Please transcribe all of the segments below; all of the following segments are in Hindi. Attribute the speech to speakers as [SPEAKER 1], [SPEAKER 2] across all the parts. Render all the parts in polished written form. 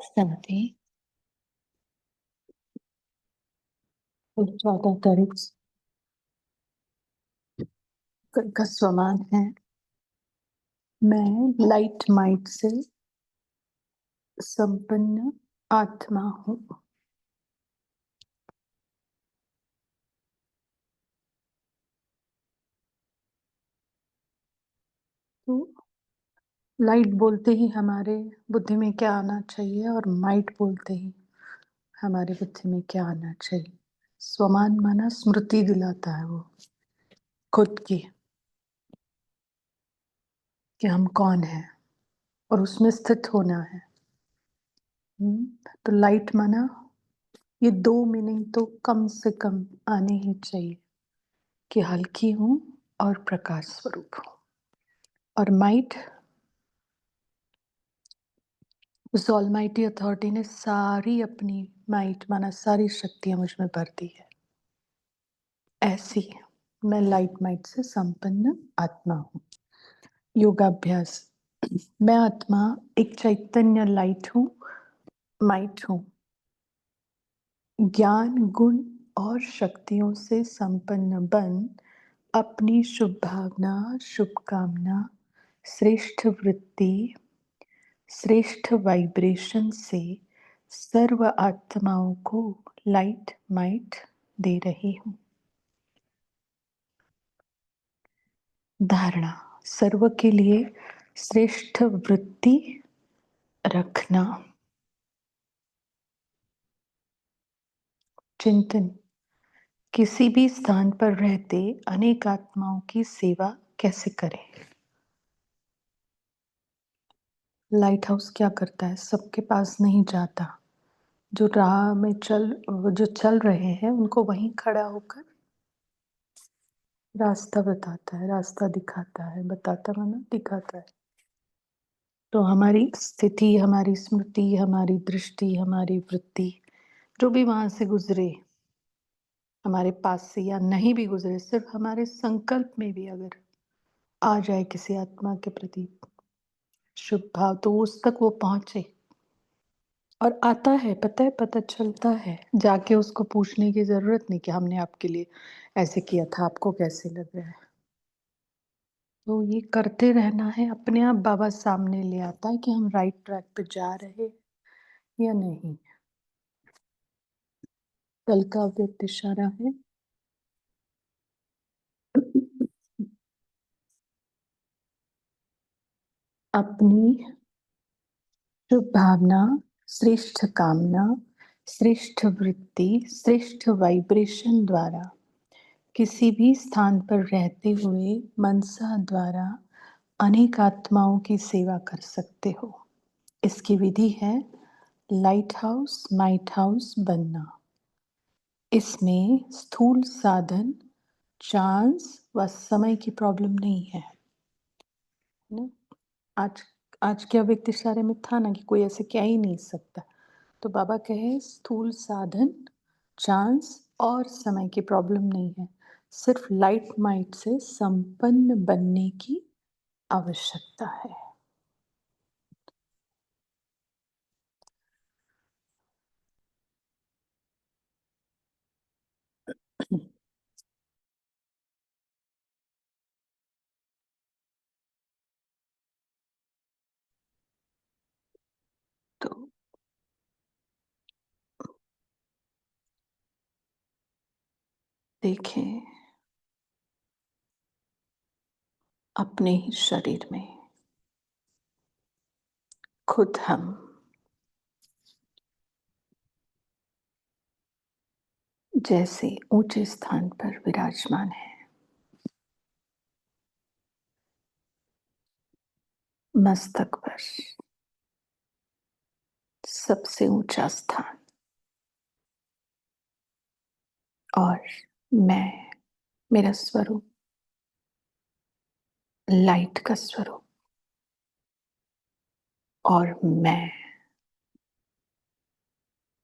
[SPEAKER 1] शांति। और 14 तारीख का स्वमान है। मैं लाइट माइट से संपन्न आत्मा हूँ। तो लाइट बोलते ही हमारे बुद्धि में क्या आना चाहिए, और माइट बोलते ही हमारे बुद्धि में क्या आना चाहिए? स्वमान माना स्मृति दिलाता है वो खुद की, कि हम कौन हैं और उसमें स्थित होना है। तो लाइट माना ये 2 मीनिंग तो कम से कम आने ही चाहिए, कि हल्की हूँ और प्रकाश स्वरूप हूँ। और माइट, उस ऑलमाइटी अथॉरिटी ने सारी अपनी माइट माना सारी शक्तियां मुझ में भर दी है। ऐसी मैं लाइट माइट से संपन्न आत्मा हूँ। योगाभ्यास। मैं आत्मा एक चैतन्य लाइट हूँ, माइट हूँ। ज्ञान, गुण और शक्तियों से संपन्न बन अपनी शुभ भावना, शुभकामना, श्रेष्ठ वृत्ति, श्रेष्ठ वाइब्रेशन से सर्व आत्माओं को लाइट माइट दे रही हूँ। धारणा। सर्व के लिए श्रेष्ठ वृत्ति रखना। चिंतन। किसी भी स्थान पर रहते अनेक आत्माओं की सेवा कैसे करें? लाइट हाउस क्या करता है? सबके पास नहीं जाता। जो राह में जो चल रहे हैं उनको वहीं खड़ा होकर रास्ता बताता है, रास्ता दिखाता है। बताता माना दिखाता है। तो हमारी स्थिति, हमारी स्मृति, हमारी दृष्टि, हमारी वृत्ति, जो भी वहां से गुजरे, हमारे पास से या नहीं भी गुजरे, सिर्फ हमारे संकल्प में भी अगर आ जाए किसी आत्मा के प्रति शुभ भाव, तो उस तक वो पहुंचे। और आता है, पता है, पता चलता है। जाके उसको पूछने की जरूरत नहीं कि हमने आपके लिए ऐसे किया था, आपको कैसे लग रहा है। तो ये करते रहना है। अपने आप बाबा सामने ले आता है कि हम राइट ट्रैक पे जा रहे हैं या नहीं। कल का अव्यक्त इशारा है। अपनी शुभ भावना, श्रेष्ठ कामना, श्रेष्ठ वृत्ति, श्रेष्ठ वाइब्रेशन द्वारा किसी भी स्थान पर रहते हुए मनसा द्वारा अनेक आत्माओं की सेवा कर सकते हो। इसकी विधि है लाइट हाउस, माइट हाउस बनना। इसमें स्थूल साधन, चांस व समय की प्रॉब्लम नहीं है ना। आज आज के अव्यक्त इशारे में था ना कि कोई ऐसे क्या ही नहीं सकता। तो बाबा कहे स्थूल साधन, चांस और समय की प्रॉब्लम नहीं है। सिर्फ लाइट माइट से संपन्न बनने की आवश्यकता है। तो देखें अपने ही शरीर में खुद हम जैसे ऊंचे स्थान पर विराजमान है। मस्तक पर सबसे ऊंचा स्थान, और मैं, मेरा स्वरूप लाइट का स्वरूप, और मैं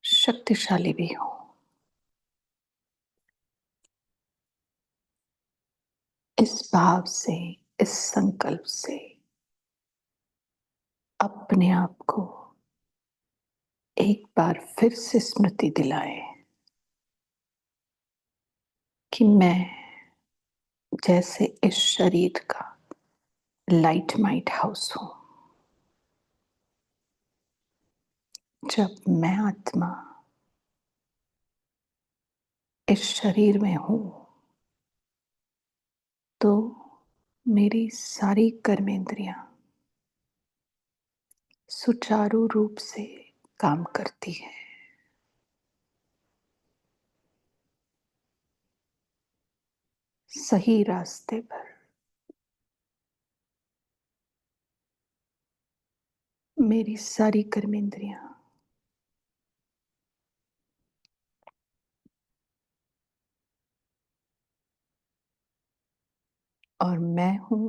[SPEAKER 1] शक्तिशाली भी हूं। इस भाव से, इस संकल्प से अपने आप को एक बार फिर से स्मृति दिलाए कि मैं जैसे इस शरीर का लाइट माइट हाउस हूं। जब मैं आत्मा इस शरीर में हूं तो मेरी सारी कर्मेंद्रियां सुचारू रूप से काम करती है। सही रास्ते पर मेरी सारी कर्मेंद्रियां और मैं हूं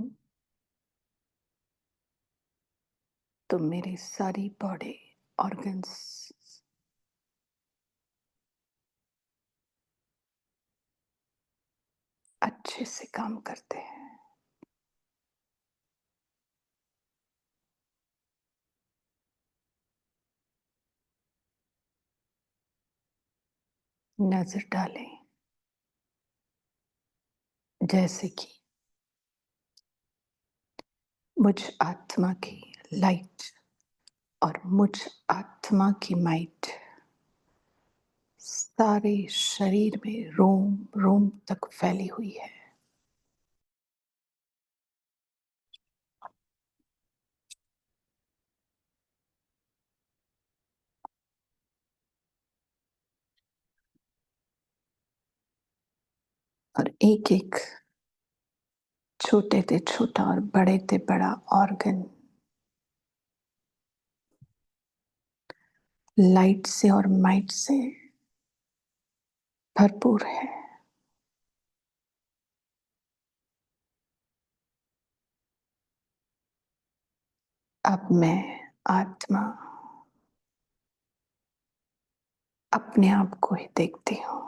[SPEAKER 1] तो मेरी सारी बॉडी ऑर्गन्स अच्छे से काम करते हैं। नजर डालें जैसे कि मुझ आत्मा की लाइट और मुझ आत्मा की माइट सारे शरीर में रोम रोम तक फैली हुई है। और एक एक छोटे थे छोटा और बड़े थे बड़ा ऑर्गन लाइट से और माइट से भरपूर है। अब मैं आत्मा अपने आप को ही देखती हूँ,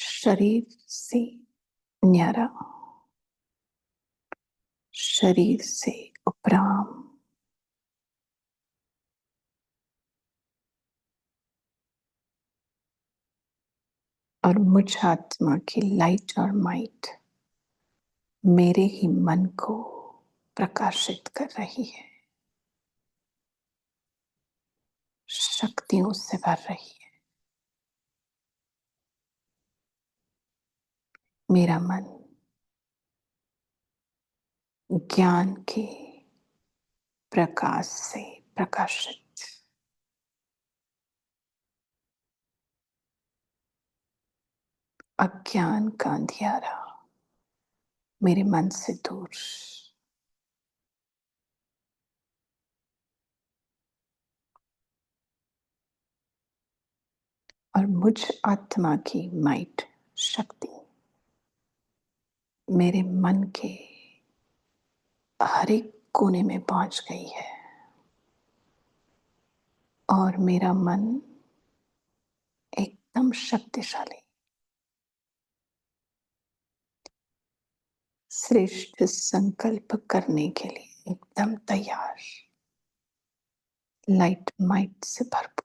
[SPEAKER 1] शरीर से न्यारा, शरीर से उपराम। और मुझ आत्मा की लाइट और माइट मेरे ही मन को प्रकाशित कर रही है, शक्तियों से भर रही है। मेरा मन ज्ञान के प्रकाश से प्रकाशित, अज्ञान का अंधियारा मेरे मन से दूर। और मुझ आत्मा की माइट शक्ति मेरे मन के हर एक कोने में पहुंच गई है और मेरा मन एकदम शक्तिशाली, श्रेष्ठ संकल्प करने के लिए एकदम तैयार, लाइट माइट से भरपूर।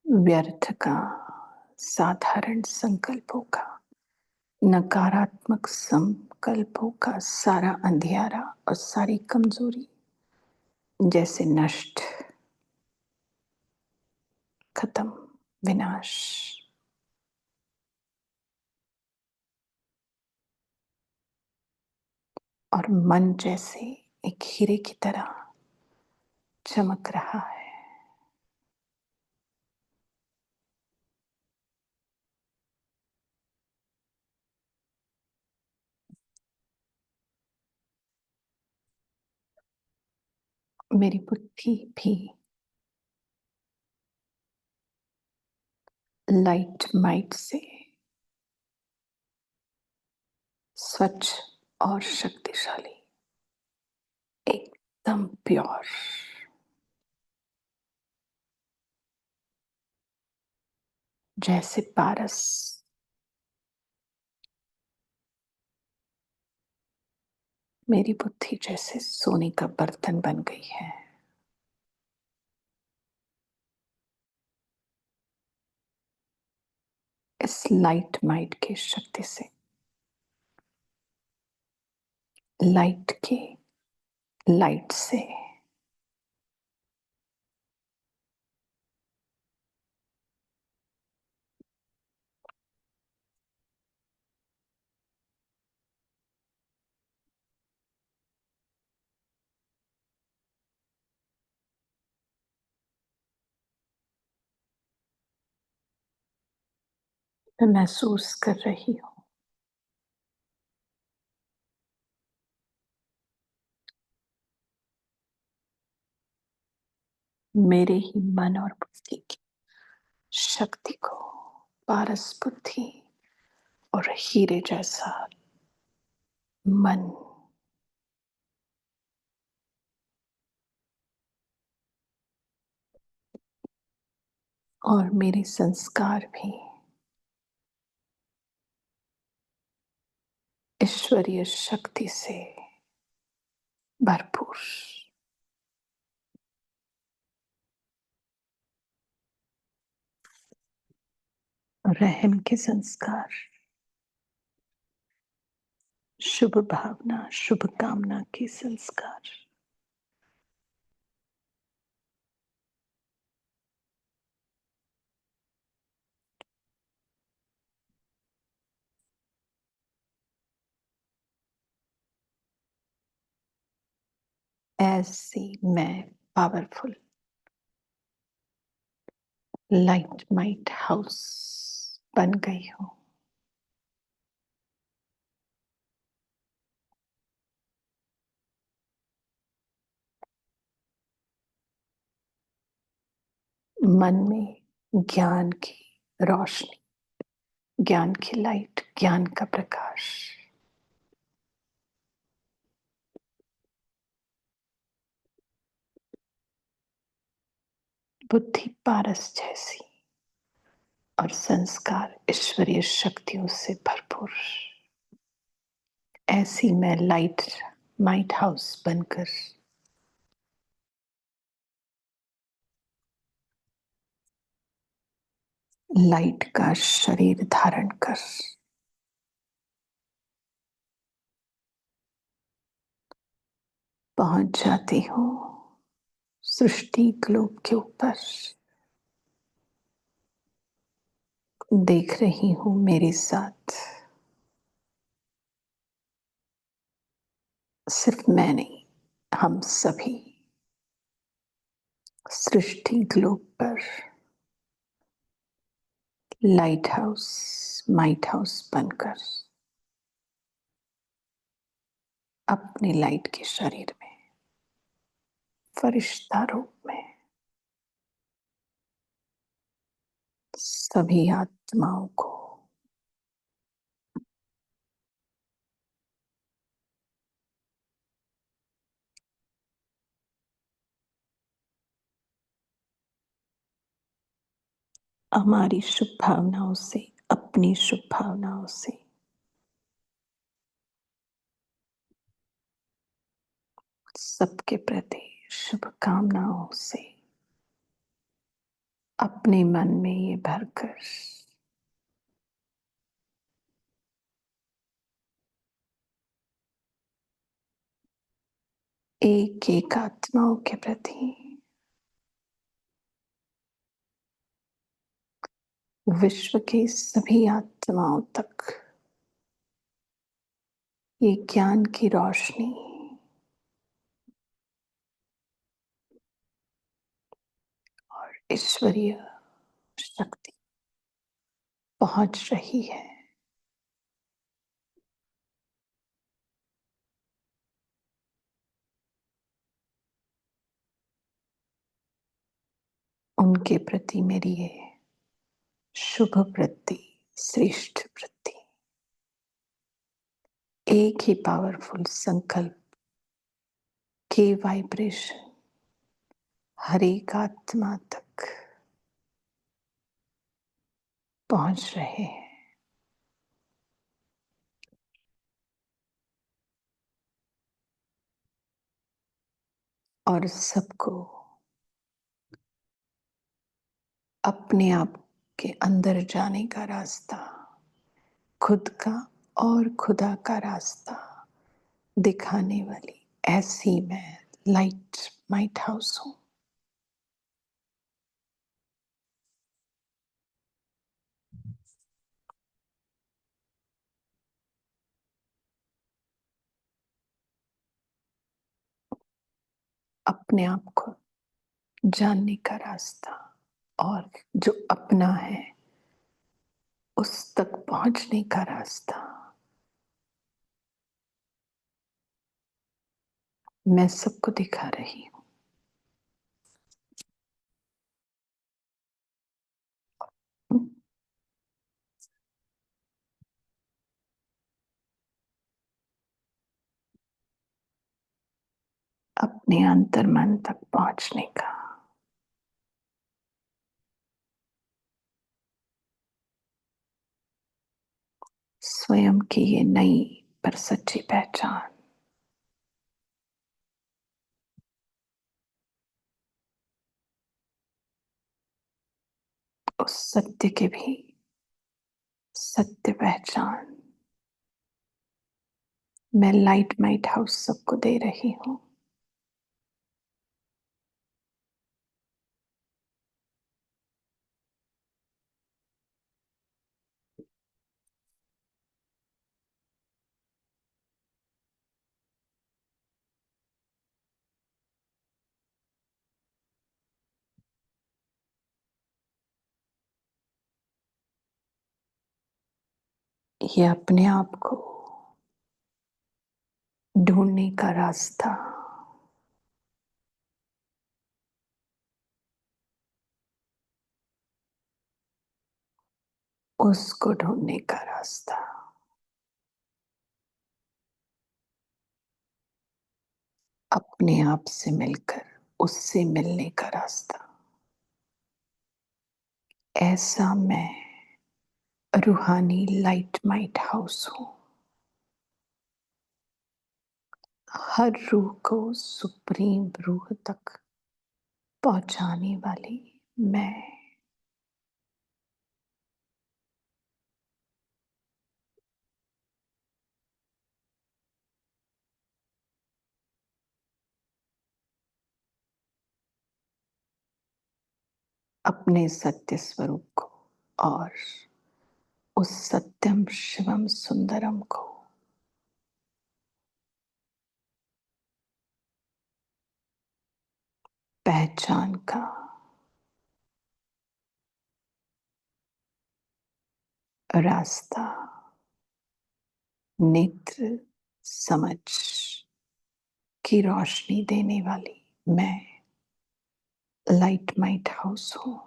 [SPEAKER 1] व्यर्थ का, साधारण संकल्पों का, नकारात्मक संकल्पों का सारा अंधियारा और सारी कमजोरी जैसे नष्ट, खत्म, विनाश। और मन जैसे एक हीरे की तरह चमक रहा है। मेरी बुद्धि भी लाइट माइट से स्वच्छ और शक्तिशाली, एक एकदम प्योर। जैसे पारस। मेरी बुद्धि जैसे सोने का बर्तन बन गई है। इस लाइट माइट की शक्ति से, लाइट की लाइट से मैं महसूस कर रही हूँ मेरे ही मन और बुद्धि की शक्ति को। पारस बुद्धि और हीरे जैसा मन और मेरे संस्कार भी ईश्वरीय शक्ति से भरपूर। रहम के संस्कार, शुभ भावना, शुभ कामना के संस्कार। ऐसी मैं पावरफुल लाइट माइट हाउस बन गई हूँ। मन में ज्ञान की रोशनी, ज्ञान की लाइट, ज्ञान का प्रकाश। बुद्धि पारस जैसी और संस्कार ईश्वरीय शक्तियों से भरपूर। ऐसी मैं लाइट माइट हाउस बनकर लाइट का शरीर धारण कर पहुंच जाती हूँ सृष्टि ग्लोब के ऊपर। देख रही हूँ मेरे साथ सिर्फ मैं नहीं, हम सभी सृष्टि ग्लोब पर लाइट हाउस माइट हाउस बनकर अपने लाइट के शरीर में फरिश्ता रूप में सभी आत्माओं को हमारी शुभ भावनाओं से, अपनी शुभ भावनाओं से सबके प्रति शुभकामनाओं से अपने मन में ये भरकर एक एक आत्माओं के प्रति विश्व के सभी आत्माओं तक ये ज्ञान की रोशनी और ईश्वरीय शक्ति पहुंच रही है। उनके प्रति मेरी ये शुभ वृत्ति, श्रेष्ठ वृत्ति, एक ही पावरफुल संकल्प के वाइब्रेशन हर एक आत्मा तक पहुंच रहे हैं और सबको अपने आप के अंदर जाने का रास्ता, खुद का और खुदा का रास्ता दिखाने वाली ऐसी मैं लाइट माइट हाउस हूँ। अपने आप को जानने का रास्ता और जो अपना है उस तक पहुंचने का रास्ता मैं सबको दिखा रही हूँ। अपने अंतर्मन तक पहुंचने का, स्वयं की ये नई पर सच्ची पहचान, उस सत्य की भी सत्य पहचान मैं लाइट माइट हाउस सबको दे रही हूँ। ये अपने आप को ढूंढने का रास्ता, उसको ढूंढने का रास्ता, अपने आप से मिलकर उससे मिलने का रास्ता, ऐसा मैं रूहानी लाइट माइट हाउस हूँ। हर रूह को सुप्रीम रूह तक पहुंचाने वाली मैं अपने सत्य स्वरूप को और उस सत्यम शिवम सुंदरम को पहचान का रास्ता, नेत्र समझ की रोशनी देने वाली मैं लाइट माइट हाउस हूँ।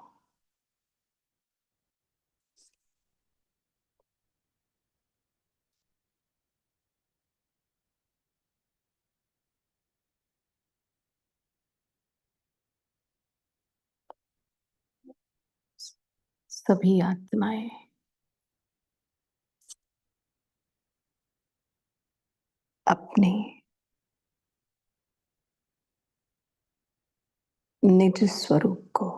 [SPEAKER 1] सभी आत्माएं अपने निज स्वरूप को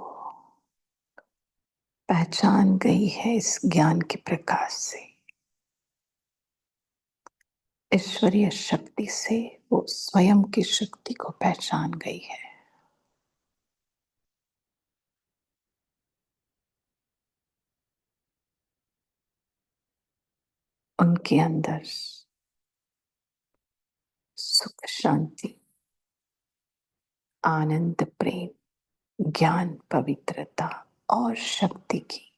[SPEAKER 1] पहचान गई है इस ज्ञान के प्रकाश से, ईश्वरीय शक्ति से वो स्वयं की शक्ति को पहचान गई है। उनके अंदर सुख शांति आनंद प्रेम ज्ञान पवित्रता और शक्ति की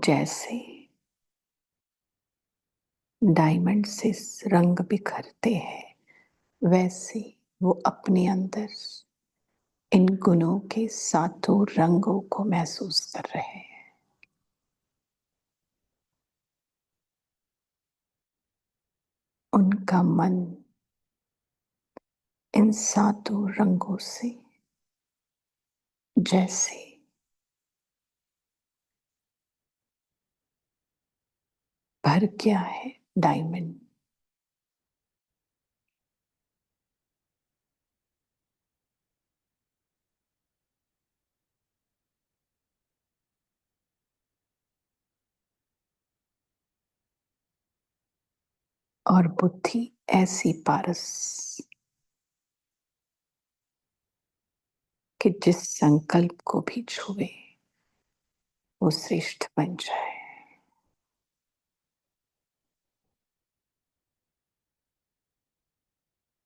[SPEAKER 1] जैसे डायमंड से रंग बिखरते हैं वैसे वो अपने अंदर इन गुणों के सातों रंगों को महसूस कर रहे हैं। उनका मन इन सातों रंगों से जैसे भर गया है डायमंड। और बुद्धि ऐसी पारस कि जिस संकल्प को भी छुए वो श्रेष्ठ बन जाए।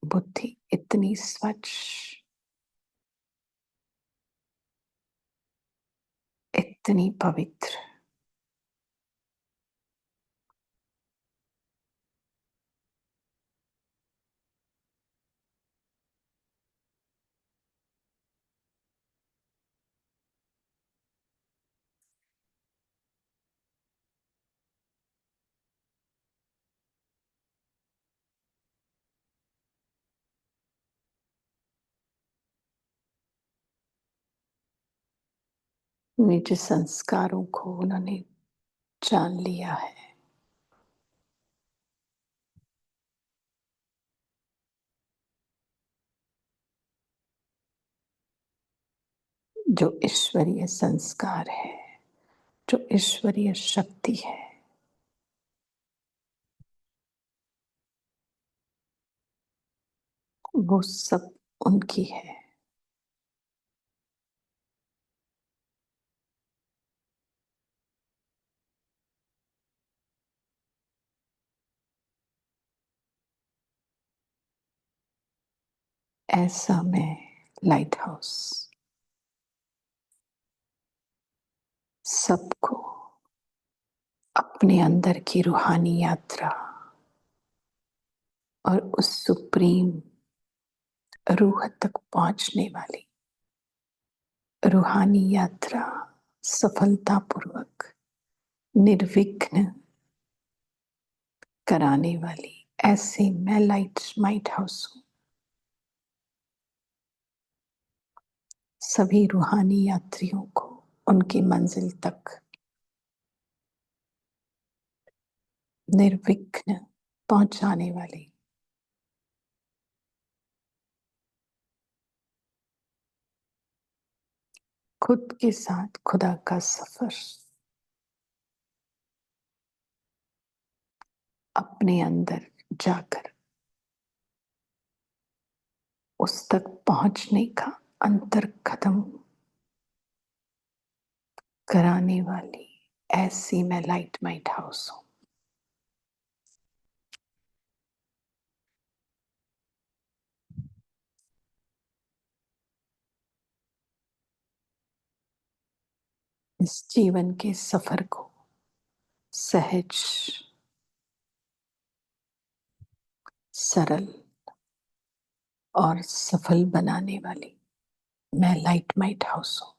[SPEAKER 1] बुद्धि इतनी स्वच्छ, इतनी पवित्र, निज संस्कारों को उन्होंने जान लिया है। जो ईश्वरीय संस्कार है, जो ईश्वरीय शक्ति है, वो सब उनकी है। ऐसा मैं लाइट हाउस सबको अपने अंदर की रूहानी यात्रा और उस सुप्रीम रूह तक पहुंचने वाली रूहानी यात्रा सफलतापूर्वक निर्विघ्न कराने वाली ऐसे मैं लाइट हाउस हूं। सभी रूहानी यात्रियों को उनकी मंजिल तक निर्विघ्न पहुंचाने वाली खुद के साथ खुदा का सफर अपने अंदर जाकर उस तक पहुंचने का अंतर कदम कराने वाली ऐसी मैं लाइट हाउस हूं। इस जीवन के सफर को सहज, सरल और सफल बनाने वाली मैं लाइट हाउस हूं।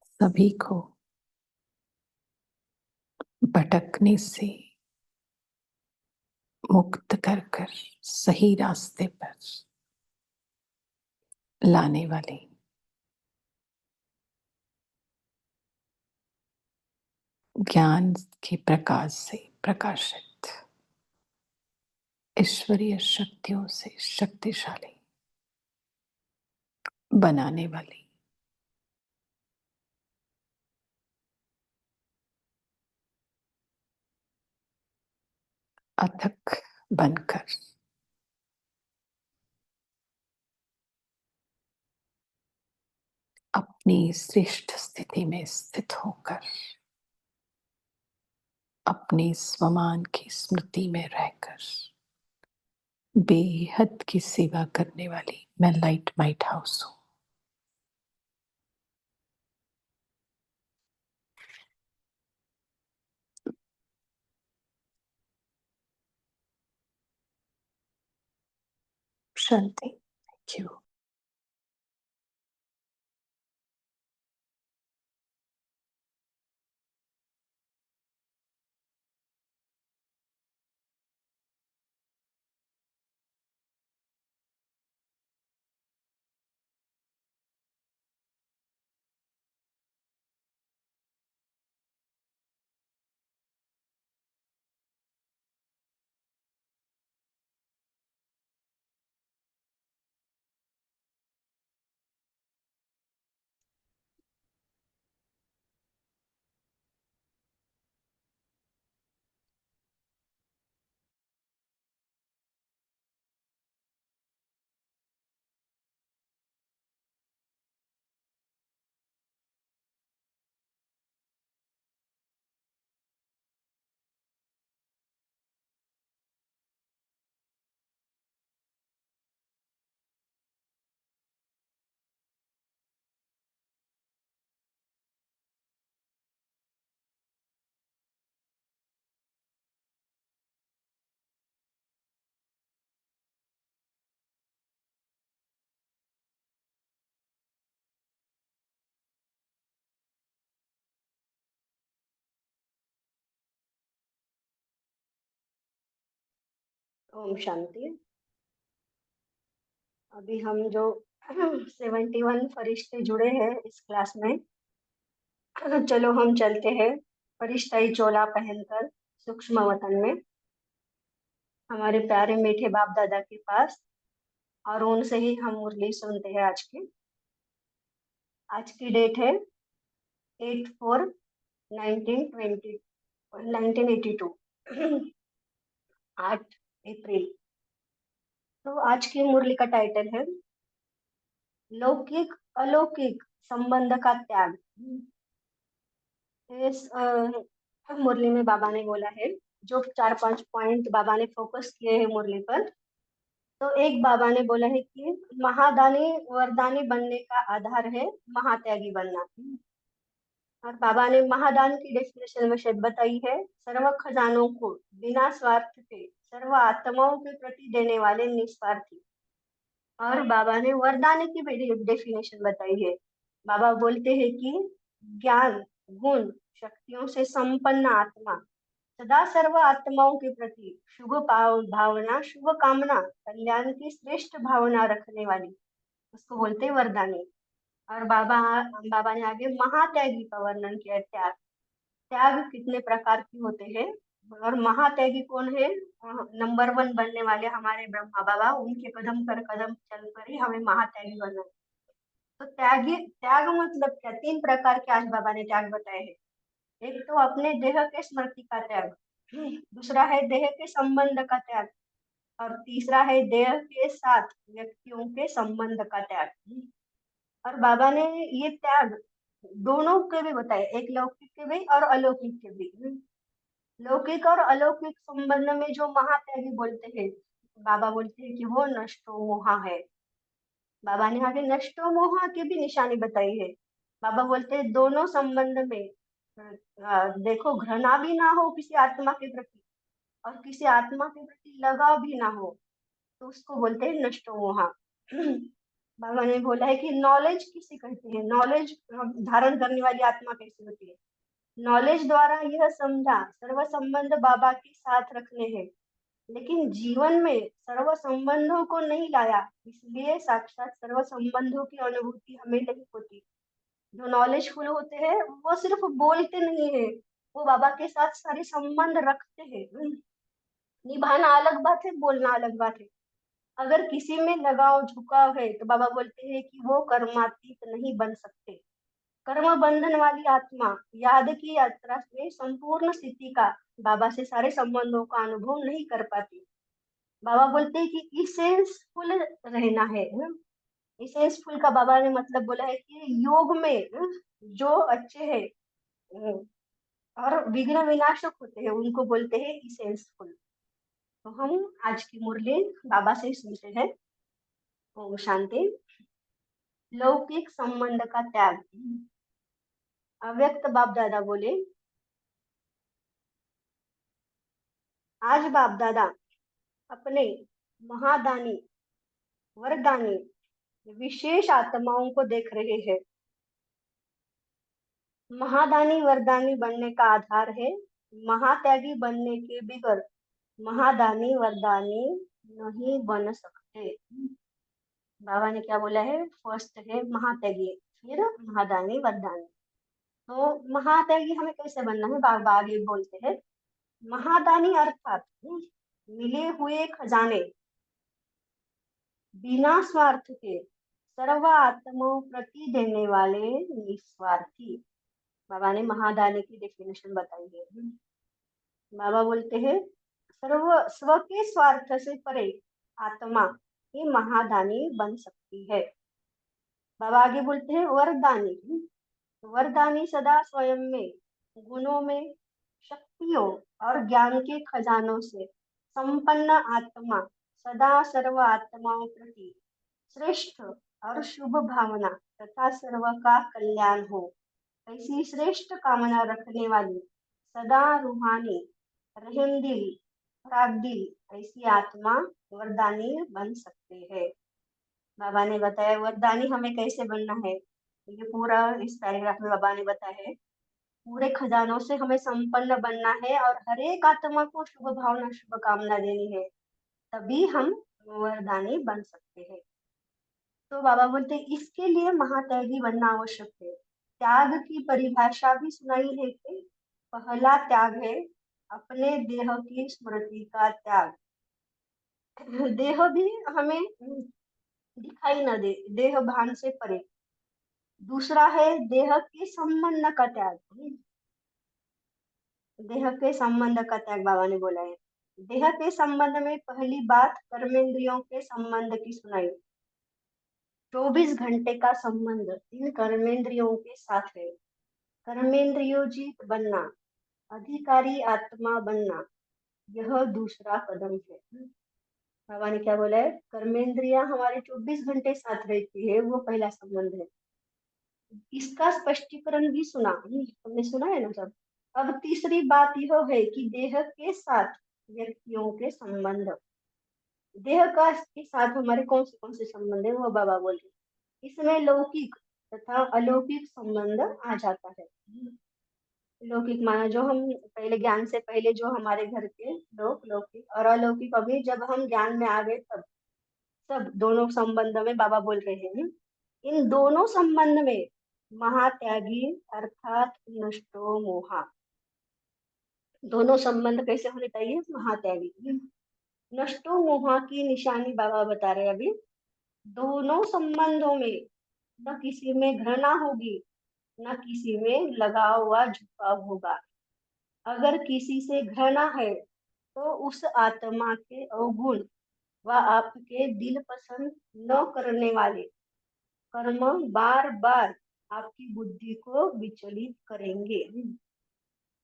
[SPEAKER 1] सभी को भटकने से मुक्त कर कर सही रास्ते पर लाने वाली ज्ञान के प्रकाश से प्रकाशित ईश्वरीय शक्तियों से शक्तिशाली बनाने वाली अथक बनकर अपनी श्रेष्ठ स्थिति में स्थित होकर अपने स्वमान की स्मृति में रहकर बेहद की सेवा करने वाली मैं लाइट हाउस हूं। शांति। Thank you.
[SPEAKER 2] ओम शांति। अभी हम जो 71 फरिश्ते जुड़े हैं इस क्लास में, चलो हम चलते हैं फरिश्ताई चोला पहनकर सूक्ष्म वतन में हमारे प्यारे मीठे बाप दादा के पास, और उनसे ही हम मुरली सुनते हैं। आज की डेट है 8/4/1920 1982 8 अप्रैल। तो आज की मुरली का टाइटल है लौकिक अलौकिक संबंध का त्याग। इस मुरली में बाबा ने बोला है, जो 4-5 पॉइंट बाबा ने फोकस किए हैं मुरली पर। तो एक बाबा ने बोला है कि महादानी वरदानी बनने का आधार है महात्यागी बनना। और बाबा ने महादान की डेफिनेशन में शायद बताई है, सर्व खजानों को बिना स्वार्थ के सर्व आत्माओं के प्रति देने वाले निस्वार्थी। और बाबा ने वरदान की भी डेफिनेशन बताई है। बाबा बोलते हैं कि ज्ञान गुण शक्तियों से संपन्न आत्मा, सदा सर्व आत्माओं के प्रति शुभ भावना शुभ कामना कल्याण की श्रेष्ठ भावना रखने वाली, उसको बोलते हैं वरदानी। और बाबा ने आगे महात्यागी का वर्णन किया। त्याग त्याग कितने प्रकार के होते हैं, और महात्यागी कौन है? नंबर 1 बनने वाले हमारे ब्रह्मा बाबा, उनके कदम पर कदम चलकर ही हमें महात्यागी बनना। तो त्याग मतलब क्या? 3 प्रकार के आज बाबा ने त्याग बताए हैं। एक तो अपने देह के स्मृति का त्याग, दूसरा है देह के संबंध का त्याग, और तीसरा है देह के साथ व्यक्तियों के संबंध का त्याग। और बाबा ने ये त्याग दोनों के भी बताए, एक लौकिक के भी और अलौकिक के भी। लौकिक और अलौकिक संबंध में जो महात्यागी बोलते हैं, बाबा बोलते हैं कि वो नष्टो मोहा है। बाबा ने आगे नष्टो मोहा की भी निशानी बताई है। बाबा बोलते हैं दोनों संबंध में देखो, घृणा भी ना हो किसी आत्मा के प्रति, और किसी आत्मा के प्रति लगाव भी ना हो, तो उसको बोलते हैं नष्टो मोहा। बाबा ने बोला है कि नॉलेज किसे कहते हैं, नॉलेज धारण करने वाली आत्मा कैसी होती है। नॉलेज द्वारा यह समझा सर्व संबंध बाबा के साथ रखने हैं, लेकिन जीवन में सर्व संबंधों को नहीं लाया, इसलिए साक्षात सर्व संबंधों की अनुभूति हमें नहीं होती। जो नॉलेजफुल होते हैं वो सिर्फ बोलते नहीं है, वो बाबा के साथ सारे संबंध रखते हैं। निभाना अलग बात है, बोलना अलग बात है। अगर किसी में लगाव झुकाव है तो बाबा बोलते हैं कि वो कर्मातीत नहीं बन सकते। कर्म बंधन वाली आत्मा याद की यात्रा में संपूर्ण स्थिति का, बाबा से सारे संबंधों का अनुभव नहीं कर पाती। बाबा बोलते हैं कि इसेंसफुल रहना है। इसेंसफुल का बाबा ने मतलब बोला है कि योग में जो अच्छे हैं और विघ्न विनाशक होते हैं, उनको बोलते हैं इसेंसफुल। तो हम आज की मुरली बाबा से सुनते हैं। ओम शांति। लौकिक संबंध का त्याग। अव्यक्त बाप दादा बोले, आज बाप दादा अपने महादानी वरदानी विशेष आत्माओं को देख रहे हैं। महादानी वरदानी बनने का आधार है महात्यागी बनने के बिगर महादानी वरदानी नहीं बन सकते। बाबा ने क्या बोला है? फर्स्ट है महात्यागी, फिर महादानी वरदानी। तो महात्यागी हमें कैसे बनना है? बाबा आगे बोलते हैं, महादानी अर्थात मिले हुए खजाने बिना स्वार्थ के सर्व आत्माओं प्रति देने वाले निस्वार्थी। बाबा ने महादानी की डेफिनेशन बताई है। बाबा बोलते हैं सर्व स्व के स्वार्थ से परे आत्मा ही महादानी बन सकती है। बाबा आगे बोलते हैं वरदानी। वरदानी सदा स्वयं में गुणों में शक्तियों और ज्ञान के खजानों से संपन्न आत्मा, सदा सर्व आत्माओं प्रति श्रेष्ठ और शुभ भावना तथा सर्व का कल्याण हो, ऐसी श्रेष्ठ कामना रखने वाली सदा रूहानी रहमदिल रागदिल ऐसी आत्मा वरदानी बन सकते हैं। बाबा ने बताया वरदानी हमें कैसे बनना है। ये पूरा इस पैराग्राफ में बाबा ने बताया है। पूरे खजानों से हमें संपन्न बनना है और हर एक आत्मा को शुभ भावना शुभ कामना देनी है। तभी हम वरदानी बन सकते हैं। तो बाबा बोलते हैं इसके लिए महात्यागी बनना आवश्यक है। त्याग की परिभाषा भी सुनाई है कि पहला त्याग है अपने देह की स्मृति का त्याग। देह भी हमें दिखाई न दे, देह भान से परे। दूसरा है देह के संबंध का त्याग। देह के संबंध का त्याग बाबा ने बोला है। देह के संबंध में पहली बात कर्मेंद्रियों के संबंध की सुनाई। 24 घंटे का संबंध इन कर्मेंद्रियों के साथ है। कर्मेंद्रियोजित बनना, अधिकारी आत्मा बनना, यह दूसरा कदम है। बाबा ने क्या बोला है, कर्मेंद्रियां हमारे 24 घंटे साथ रहती है, वो पहला संबंध है। इसका स्पष्टीकरण भी सुना, हमने सुना है ना सब। अब तीसरी बात यह है कि देह के साथ व्यक्तियों के संबंध। देह का के साथ हमारे कौन से संबंध है, वो बाबा बोल रहे। इसमें लौकिक तथा अलौकिक संबंध आ जाता है। लौकिक माना जो हम पहले ज्ञान से पहले जो हमारे घर के लोग, लौकिक और अलौकिक अभी जब हम ज्ञान में आ गए तब। सब दोनों संबंध में बाबा बोल रहे हैं। इन दोनों संबंध में महात्यागी अर्थात नष्टो मोहा। दोनों संबंध कैसे होने चाहिए, महात्यागी। नष्टो मोहा की निशानी बाबा बता रहे अभी। दोनों संबंधों में न किसी में घृणा होगी, न किसी में लगाव व झुकाव होगा। अगर किसी से घृणा है तो उस आत्मा के अवगुण व आपके दिल पसंद न करने वाले कर्म बार बार आपकी बुद्धि को विचलित करेंगे।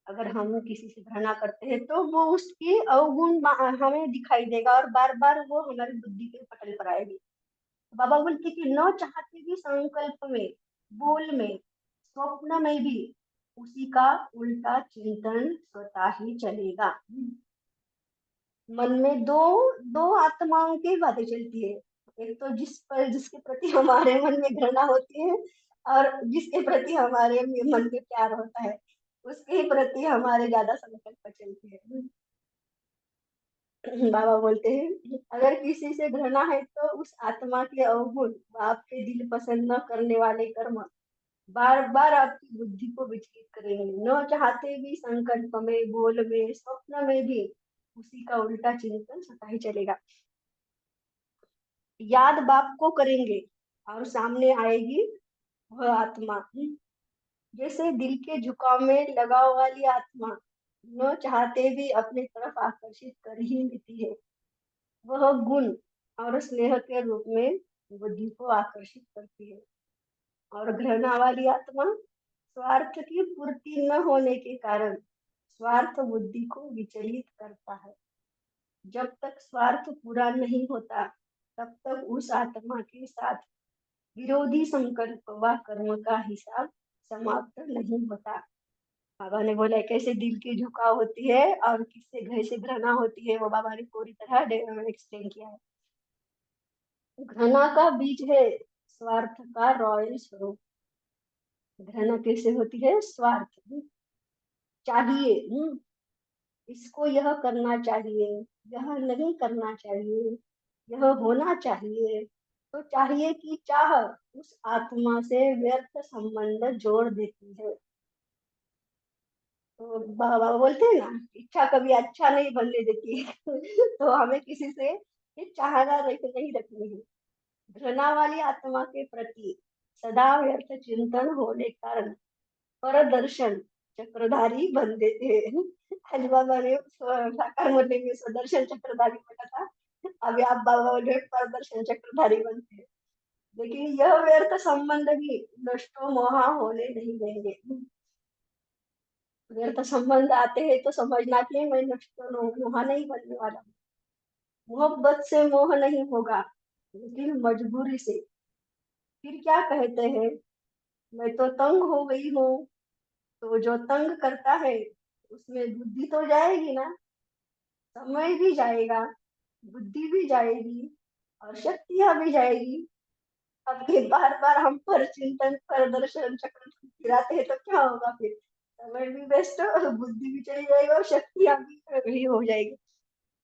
[SPEAKER 2] अगर हम किसी से घृणा करते हैं तो वो उसकी अवगुण हमें दिखाई देगा और बार बार वो हमारी बुद्धि के पटल पर आएगी। बाबा बोलते कि न चाहते भी संकल्प में, बोल में, स्वप्न में भी उसी का उल्टा चिंतन स्वतः ही चलेगा। मन में दो दो आत्माओं की बातें चलती है। एक तो जिसके प्रति हमारे मन में घृणा होती है, और जिसके प्रति हमारे मन में प्यार होता है, उसके प्रति हमारे ज्यादा संकल्प चलती है। बाबा बोलते हैं अगर किसी से घृणा है तो उस आत्मा के अवगुण आपके दिल पसंद न करने वाले कर्म बार बार आपकी बुद्धि को विचलित करेंगे। न चाहते भी संकल्प में, बोल में, स्वप्न में भी उसी का उल्टा चिंतन सता ही चलेगा। याद बाप को करेंगे और सामने आएगी वह आत्मा। जैसे दिल के झुकाव में लगाव वाली आत्मा न चाहते भी अपने तरफ आकर्षित कर ही लेती है। वह गुण और स्नेह के रूप में बुद्धि को आकर्षित करती है। और घृणा वाली आत्मा स्वार्थ की पूर्ति न होने के कारण स्वार्थ बुद्धि को विचलित करता है। जब तक स्वार्थ पूरा नहीं होता तब तक उस आत्मा के साथ विरोधी संकल्प व कर्म का हिसाब समाप्त नहीं होता। बाबा ने बोला कैसे दिल की झुकाव होती है और किससे कैसे घृणा होती है, वो बाबा ने पूरी तरह एक्सप्लेन किया है। घृणा का बीज है स्वार्थ का रॉयल स्वरूप। घृणा कैसे होती है, स्वार्थ चाहिए, इसको यह करना चाहिए, यह नहीं करना चाहिए, यह होना चाहिए। तो चाहिए की चाह उस आत्मा से व्यर्थ संबंध जोड़ देती है। तो बाबा बोलते हैं ना, इच्छा कभी अच्छा नहीं बनने देती है। तो हमें किसी से ये चाहना नहीं रखनी है। घृणा वाली आत्मा के प्रति सदा व्यर्थ चिंतन होने कारण परदर्शन चक्रधारी बन देते हैं। आज बाबा ने साकार मुरली में सुदर्शन चक्रधारी बोला था, अभी आप बाबा बोल रहे परदर्शन चक्रधारी बनते हैं। लेकिन यह व्यर्थ संबंध भी नष्टो मोहा होने नहीं देंगे। व्यर्थ संबंध आते हैं तो समझना कि मैं नष्टो मोहा नहीं बनने वाला हूँ। मोहब्बत से मोह नहीं होगा, लेकिन मजबूरी से। फिर क्या कहते हैं, मैं तो तंग हो गई हूँ। तो जो तंग करता है उसमें बुद्धि तो जाएगी ना, समय भी जाएगा, बुद्धि भी जाएगी और शक्तियां भी जाएगी। अब ये बार बार हम पर चिंतन पर दर्शन चक्र गिराते हैं तो क्या होगा फिर, समय भी वेस्ट, बुद्धि भी चली जाएगी और शक्तियां भी हो जाएगी।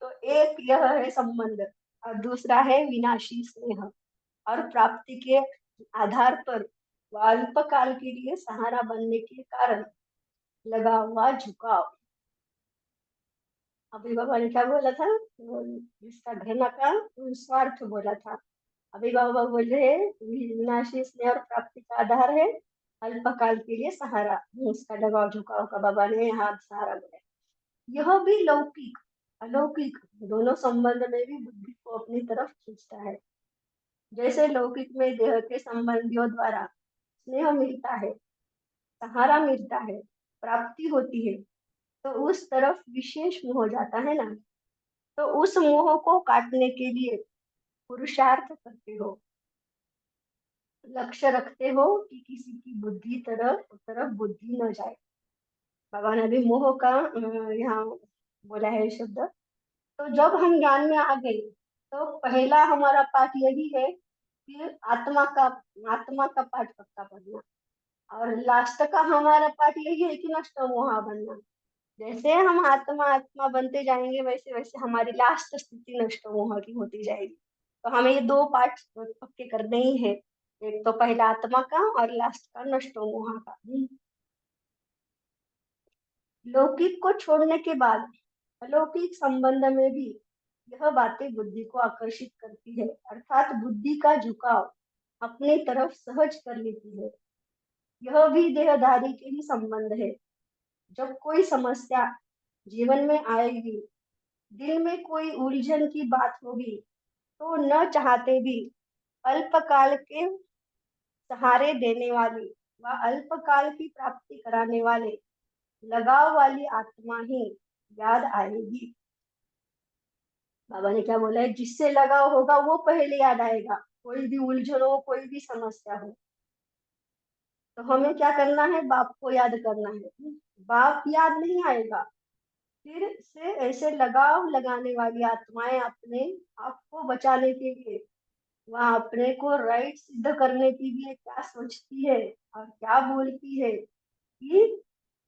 [SPEAKER 2] तो एक यह है संबंध और दूसरा है विनाशी स्नेह और प्राप्ति के आधार पर अल्पकाल के लिए सहारा बनने के कारण लगा हुआ झुकाव। अभी बाबा ने क्या बोला था? जिसका घृणा का स्वार्थ बोला था। अभी बाबा बोल रहे हैं विनाशी स्नेह और प्राप्ति का आधार है अल्पकाल के लिए सहारा, उसका लगाव झुकाव का बाबा ने यहाँ सहारा बोला। यह भी लौकिक अलौकिक दोनों संबंध में भी बुद्धि को अपनी तरफ खींचता है। जैसे लौकिक में देह के संबंधियों द्वारा स्नेह मिलता है, सहारा मिलता है, प्राप्ति होती है, तो उस तरफ विशेष मोह हो जाता है ना। तो उस मोह को काटने के लिए पुरुषार्थ करते हो, लक्ष्य रखते हो कि किसी की बुद्धि तरफ बुद्धि न जाए। बाबा ने भी मोह का यहाँ बोला है शब्द। तो जब हम ज्ञान में आ गए तो पहला हमारा पाठ यही है कि आत्मा का पाठ पक्का पढ़ना, और लास्ट का हमारा पाठ यही है कि नष्ट मोहा बनना। जैसे हम आत्मा आत्मा बनते जाएंगे वैसे वैसे हमारी लास्ट स्थिति नष्ट मोह की होती जाएगी। तो हमें ये दो पाठ पक्के करने ही है, एक तो पहला आत्मा का और लास्ट का नष्ट मोह का। लौकिक को छोड़ने के बाद अलौकिक संबंध में भी यह बातें बुद्धि को आकर्षित करती है, अर्थात बुद्धि का झुकाव अपनी तरफ सहज कर लेती है। यह भी देहधारी के ही संबंध है। जब कोई समस्या जीवन में आएगी, दिल में कोई उलझन की बात होगी, तो न चाहते भी अल्पकाल के सहारे देने वाली व अल्पकाल की प्राप्ति कराने वाले लगाव वाली आत्मा ही याद आएगी। बाबा ने क्या बोला है? जिससे लगाव होगा वो पहले याद आएगा, कोई भी उलझन हो, कोई भी समस्या हो। तो हमें क्या करना है? बाप को याद करना है। बाप याद नहीं आएगा, फिर से ऐसे लगाव लगाने वाली आत्माएं अपने आप को बचाने के लिए, वह अपने को राइट सिद्ध करने के लिए क्या सोचती है और क्या बोलती है कि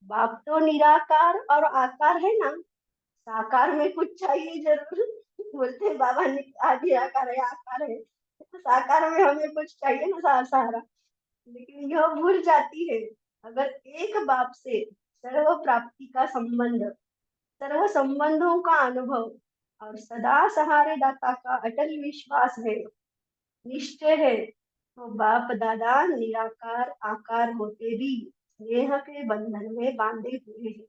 [SPEAKER 2] बाप तो निराकार और आकार है ना, साकार में कुछ चाहिए जरूर। बोलते हैं बाबा ने आदि आकार है, आकार है, तो साकार में हमें कुछ चाहिए ना, सहारा। लेकिन यह भूल जाती है अगर एक बाप से सर्व प्राप्ति का संबंध, सर्व संबंधों का अनुभव और सदा सहारे दाता का अटल विश्वास है, निश्चय है, तो बाप दादा निराकार आकार होते भी स्नेह के बंधन में बांधे हुए हैं।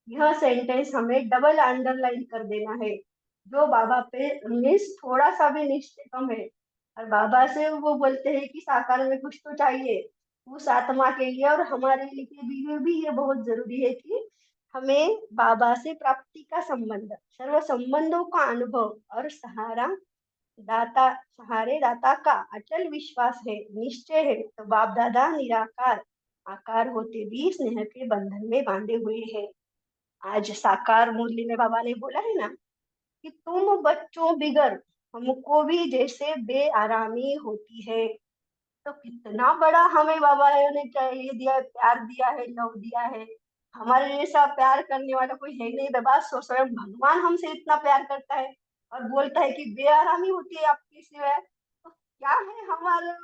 [SPEAKER 2] यह सेंटेंस हमें डबल अंडरलाइन कर देना है। जो बाबा पे मिस थोड़ा सा भी निश्चय कम है और बाबा से वो बोलते हैं कि साकार में कुछ तो चाहिए उस आत्मा के लिए, और हमारे लिए भी ये बहुत जरूरी है कि हमें बाबा से प्राप्ति का संबंध, सर्व संबंधों का अनुभव और सहारा दाता, सहारे दाता का अटल विश्वास है, निश्चय है, तो बाप दादा निराकार आकार होते भी स्नेह के बंधन में बांधे हुए हैं। आज साकार मुरली में बाबा ने बोला है ना कि तुम बच्चों बिगर हमको भी जैसे बेआरामी होती है। तो कितना बड़ा हमें बाबा ने क्या ये दिया, प्यार दिया है, लव दिया है। हमारे जैसा प्यार करने वाला कोई है नहीं बाबा। स्वयं भगवान हमसे इतना प्यार करता है और बोलता है कि बेआरामी होती है आपकी सिवाय। तो क्या है हमारा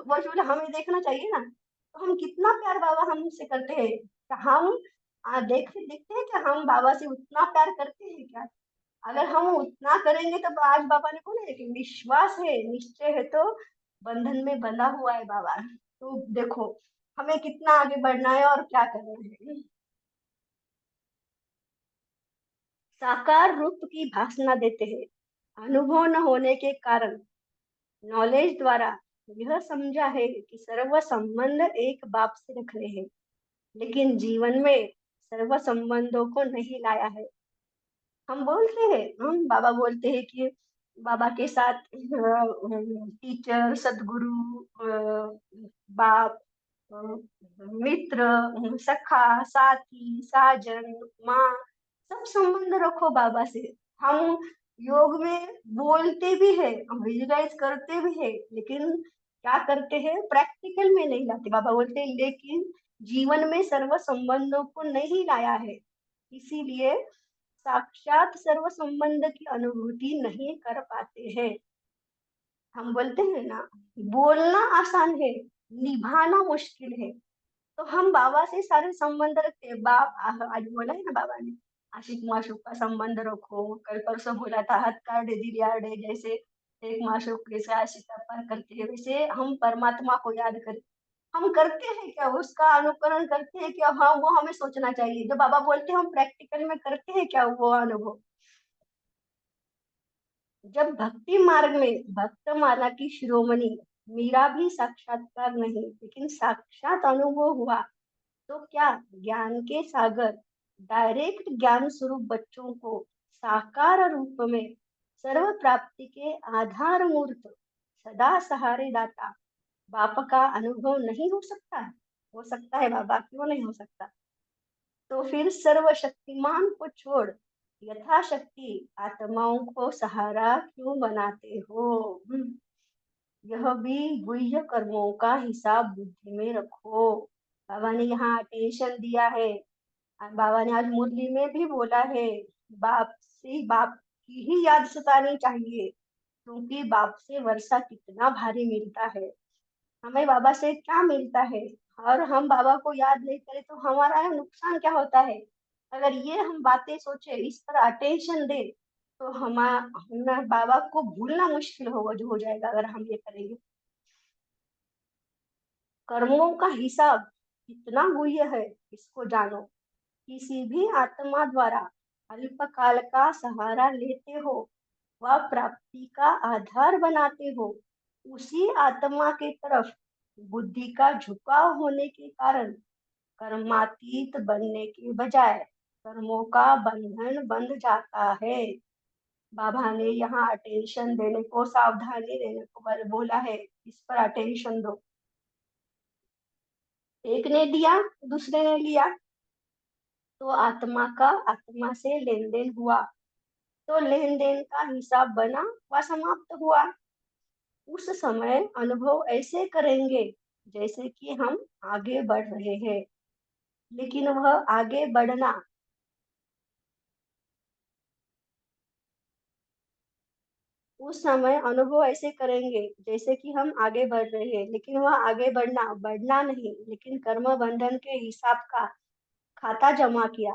[SPEAKER 2] वजूद, हमें देखना चाहिए ना। तो हम कितना प्यार बाबा हमसे करते हैं, क्या हम देखते हैं कि हम बाबा से उतना प्यार करते हैं क्या? अगर हम उतना करेंगे तो आज बाबा ने बोला है कि विश्वास है, निश्चय है, तो बंधन में बंधा हुआ है बाबा। तो देखो हमें कितना आगे बढ़ना है और क्या करना है। साकार रूप की भासना देते हैं। अनुभव न होने के कारण नॉलेज द्वारा यह समझा है कि सर्व संबंध एक बाप से रखने हैं, लेकिन जीवन में सर्व संबंधों को नहीं लाया है। हम बोलते हैं, हम बाबा बोलते हैं कि बाबा के साथ टीचर, सदगुरु, बाप, अ, मित्र, सखा, साथी, साजन, माँ, सब संबंध रखो बाबा से। हम योग में बोलते भी है, हम विजुलाइज करते भी है, लेकिन क्या करते हैं? प्रैक्टिकल में नहीं लाते। बाबा बोलते हैं लेकिन जीवन में सर्व संबंधों को नहीं लाया है, इसीलिए साक्षात सर्व संबंध की अनुभूति नहीं कर पाते हैं। हम बोलते हैं ना, बोलना आसान है, निभाना मुश्किल है। तो हम बाबा से सारे संबंध रखते हैं। आज बोला है ना बाबा ने, आशिक माशूक का संबंध रखो। कल परसों बोला था, हाथ काट दे दिल यार दे, जैसे एक माशूक जैसे आशिक का पार करते हैं, वैसे हम परमात्मा को याद करें। हम करते हैं क्या? उसका अनुकरण करते हैं क्या? हाँ, वो हमें सोचना चाहिए। जो बाबा बोलते हैं हम प्रैक्टिकल में करते हैं क्या वो अनुभव? जब भक्ति मार्ग में भक्त माला की शिरोमणि मीरा भी साक्षात्कार नहीं लेकिन साक्षात अनुभव हुआ, तो क्या ज्ञान के सागर डायरेक्ट ज्ञान स्वरूप बच्चों को साकार रूप में सर्व प्राप्ति के आधार मूर्त सदा सहारे दाता बाप का अनुभव नहीं हो सकता? हो सकता है बाबा, क्यों नहीं हो सकता? तो फिर सर्वशक्तिमान को छोड़ यथाशक्ति आत्माओं को सहारा क्यों बनाते हो? यह भी गुह्य कर्मों का हिसाब बुद्धि में रखो। बाबा ने यहाँ अटेंशन दिया है। और बाबा ने आज मुरली में भी बोला है, बाप की ही याद सतानी चाहिए, क्योंकि बाप से वर्षा कितना भारी मिलता है। हमें बाबा से क्या मिलता है? और हम बाबा को याद नहीं करें तो हमारा नुकसान क्या होता है? अगर ये हम बातें सोचे, इस पर अटेंशन दे, तो हमें बाबा को भूलना मुश्किल हो जाएगा अगर हम ये करेंगे। कर्मों का हिसाब कितना गुह्य है, इसको जानो। किसी भी आत्मा द्वारा अल्पकाल का सहारा लेते हो व प्राप्ति का आधार बनाते हो, उसी आत्मा के तरफ बुद्धि का झुकाव होने के कारण कर्मातीत बनने के बजाय कर्मों का बंधन बंध जाता है। बाबा ने यहाँ अटेंशन देने को, सावधानी देने को बोला है। इस पर अटेंशन दो। एक ने दिया, दूसरे ने लिया, तो आत्मा का आत्मा से लेन देन हुआ, तो लेन देन का हिसाब बना व समाप्त हुआ। उस समय अनुभव ऐसे करेंगे जैसे कि हम आगे बढ़ रहे हैं, लेकिन वह आगे बढ़ना उस समय अनुभव ऐसे करेंगे जैसे कि हम आगे बढ़ रहे हैं, लेकिन वह आगे बढ़ना नहीं, लेकिन कर्म बंधन के हिसाब का खाता जमा किया।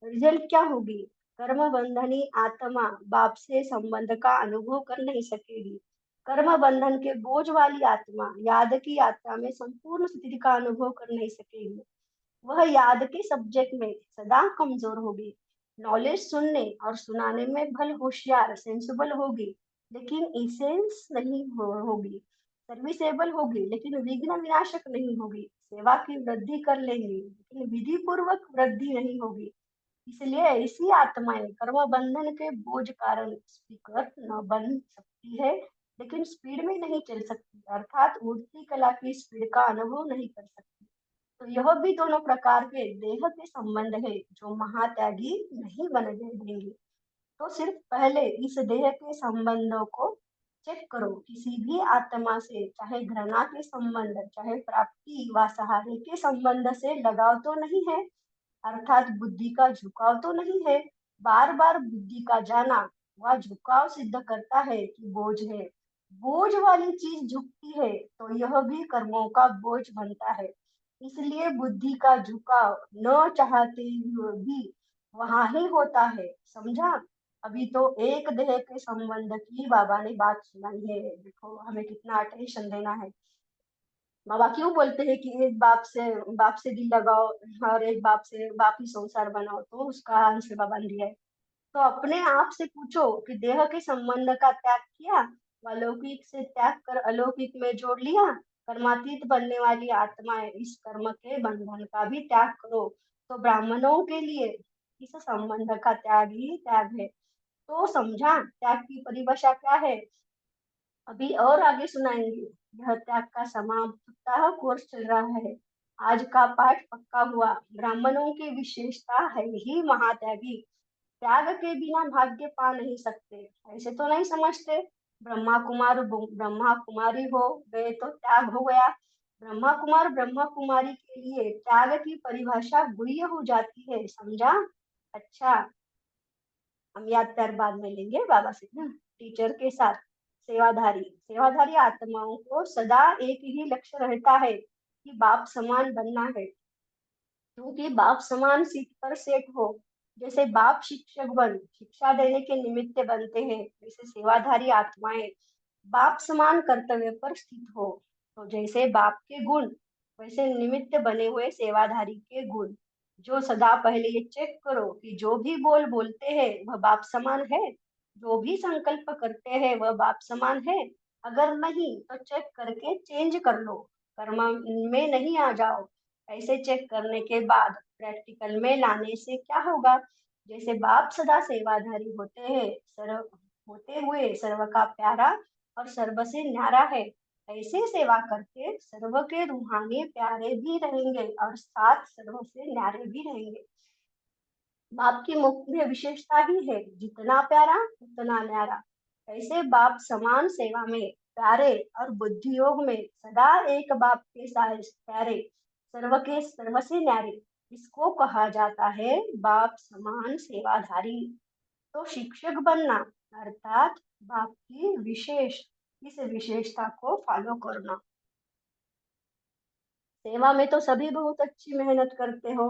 [SPEAKER 2] रिजल्ट क्या होगी? कर्म बंधनी आत्मा बाप से संबंध का अनुभव कर नहीं सकेगी। कर्म बंधन के बोझ वाली आत्मा याद की यात्रा में संपूर्ण स्थिति का अनुभव कर नहीं सकेगी। वह याद के सब्जेक्ट में सदा कमजोर होगी। नॉलेज सुनने और सुनाने में भले होशियार सेंसिबल होगी, लेकिन इसेंस नहीं होगी। सर्विसेबल होगी लेकिन विघ्न विनाशक नहीं होगी। सेवा की वृद्धि कर लेंगी लेकिन विधि पूर्वक वृद्धि नहीं होगी। इसलिए ऐसी आत्माएं कर्म बंधन के बोझ कारण स्पीकर न बन सकती है, लेकिन स्पीड में नहीं चल सकती, अर्थात उड़ती कला की स्पीड का अनुभव नहीं कर सकती। तो यह भी दोनों प्रकार के देह के संबंध है जो महात्यागी नहीं बन देंगे। तो सिर्फ पहले इस देह के संबंधों को चेक करो। किसी भी आत्मा से चाहे घृणा के संबंध, चाहे प्राप्ति व सहारे के संबंध से लगाव तो नहीं है, अर्थात बुद्धि का झुकाव तो नहीं है। बार बार बुद्धि का जाना व झुकाव सिद्ध करता है कि बोझ है। बोझ वाली चीज झुकती है तो यह भी कर्मों का बोझ बनता है। इसलिए बुद्धि का झुकाव न चाहते हुए भी वहां ही होता है। समझा? अभी तो एक देह के संबंध की बाबा ने बात सुनाई है। देखो हमें कितना अटेंशन देना है। बाबा क्यों बोलते हैं कि एक बाप से दिल लगाओ और एक बाप ही संसार बनाओ? तो उसका आंसर बाबा ने दिया है। तो अपने आप से पूछो कि देह के संबंध का त्याग किया व लौकिक से त्याग कर अलौकिक में जोड़ लिया। कर्मातीत बनने वाली आत्माएं इस कर्म के बंधन का भी त्याग करो। तो ब्राह्मणों के लिए इस संबंध का त्याग ही त्याग है। तो समझा त्याग की परिभाषा क्या है? अभी और आगे सुनाएंगे। यह त्याग का समाप्त सप्ताह कोर्स चल रहा है। आज का पाठ पक्का हुआ। ब्राह्मणों की विशेषता है ही महात्यागी। त्याग के बिना भाग्य पा नहीं सकते, ऐसे तो नहीं समझते। ब्रह्मा कुमारी हो गए तो त्याग हो गया। ब्रह्मा कुमारी के लिए त्याग की परिभाषा गुह्य हो जाती है। समझा? अच्छा, हम याद प्यार बाद में लेंगे बाबा से ना। टीचर के साथ सेवाधारी, सेवाधारी आत्माओं को सदा एक ही लक्ष्य रहता है कि बाप समान बनना है, क्योंकि बाप समान सीट पर सेट हो। जैसे बाप शिक्षक बन शिक्षा देने के निमित्त बनते हैं, वैसे सेवाधारी आत्माएं बाप समान कर्तव्य पर स्थित हो। तो जैसे बाप के गुण, वैसे निमित्त बने हुए सेवाधारी के गुण। जो सदा पहले ये चेक करो कि जो भी बोल बोलते हैं वह बाप समान है, जो भी संकल्प करते हैं वह बाप समान है। अगर नहीं तो चेक करके चेंज कर लो, कर्म में नहीं आ जाओ। ऐसे चेक करने के बाद प्रैक्टिकल में लाने से क्या होगा? जैसे बाप सदा सेवाधारी होते हैं, सर्व होते हुए सर्व का प्यारा और सर्व से न्यारा है, ऐसे सेवा करके सर्व के रूहानी प्यारे भी रहेंगे और साथ सर्व से न्यारे भी रहेंगे। बाप की मुख्य विशेषता ही है जितना प्यारा उतना न्यारा। ऐसे बाप समान सेवा में प्यारे और बुद्धि योग में सदा एक बाप के साथ प्यारे, सर्व के सर्व से न्यारे, इसको कहा जाता है बाप समान सेवाधारी। तो शिक्षक बनना अर्थात बाप की विशेष इस विशेषता को फॉलो करना। सेवा में तो सभी बहुत अच्छी मेहनत करते हो,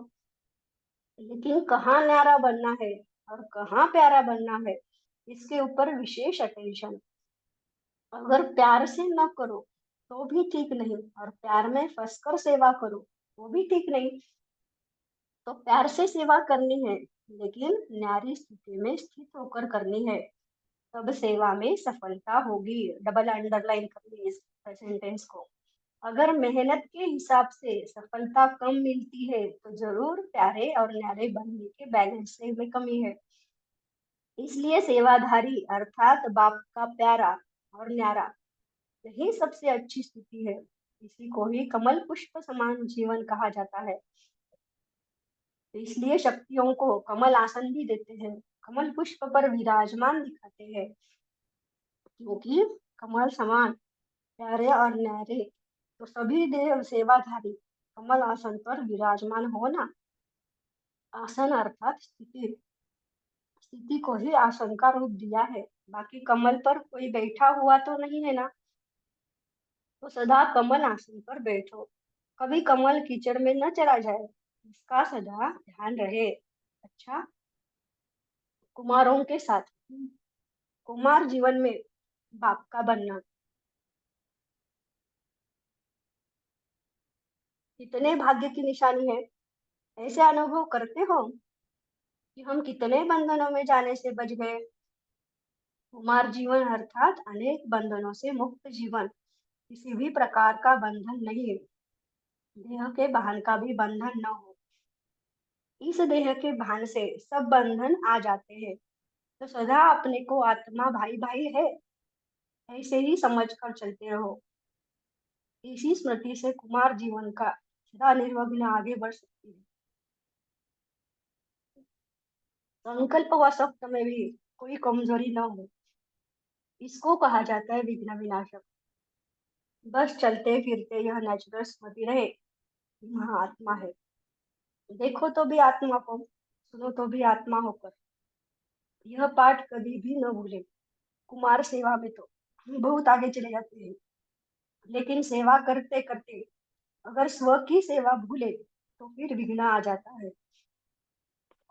[SPEAKER 2] लेकिन कहाँ न्यारा बनना है और कहाँ प्यारा बनना है, इसके ऊपर विशेष अटेंशन। अगर प्यार से न करो तो भी ठीक नहीं, और प्यार में फंसकर सेवा करो वो भी ठीक नहीं। तो प्यार से सेवा करनी है, लेकिन न्यारी स्थिति में स्थित होकर करनी है, तब सेवा में सफलता होगी। डबल अंडरलाइन करिए इस सेंटेंस को। अगर मेहनत के हिसाब से सफलता कम मिलती है तो जरूर प्यारे और न्यारे बनने के बैलेंस में कमी है। इसलिए सेवाधारी अर्थात बाप का प्यारा और न्यारा, यही सबसे अच्छी स्थिति है। इसी को ही कमल पुष्प समान जीवन कहा जाता है। इसलिए शक्तियों को कमल आसन भी देते हैं, कमल पुष्प पर विराजमान दिखाते हैं, क्योंकि कमल समान प्यारे और न्यारे तो सभी देव सेवाधारी कमल आसन पर विराजमान होना। आसन अर्थात स्थिति, स्थिति को ही आसन का रूप दिया है। बाकी कमल पर कोई बैठा हुआ तो नहीं है ना, तो सदा कमल आसन पर बैठो, कभी कमल कीचड़ में न चला जाए, इसका सदा ध्यान रहे। अच्छा, कुमारों के साथ कुमार जीवन में बाप का बनना कितने भाग्य की निशानी है। ऐसे अनुभव करते हो कि हम कितने बंधनों में जाने से बच गए। कुमार जीवन अर्थात अनेक बंधनों से मुक्त जीवन, किसी भी प्रकार का बंधन नहीं, देह के भान का भी बंधन न हो। इस देह के भान से सब बंधन आ जाते हैं, तो सदा अपने को आत्मा भाई भाई है ऐसे ही समझ कर चलते रहो। इसी स्मृति से कुमार जीवन का सदा निर्विघ्न आगे बढ़ सकती है। संकल्प व शब्द में भी कोई कमजोरी न हो, इसको कहा जाता है विघ्न विनाशक। बस चलते फिरते यह नेचुरल स्मृति रहे, महात्मा है। देखो तो भी आत्मा को, सुनो तो भी आत्मा होकर, यह पाठ कभी भी न भूले। कुमार सेवा में तो हम बहुत आगे चले जाते हैं, लेकिन सेवा करते करते अगर स्व की सेवा भूले तो फिर विघ्न आ जाता है।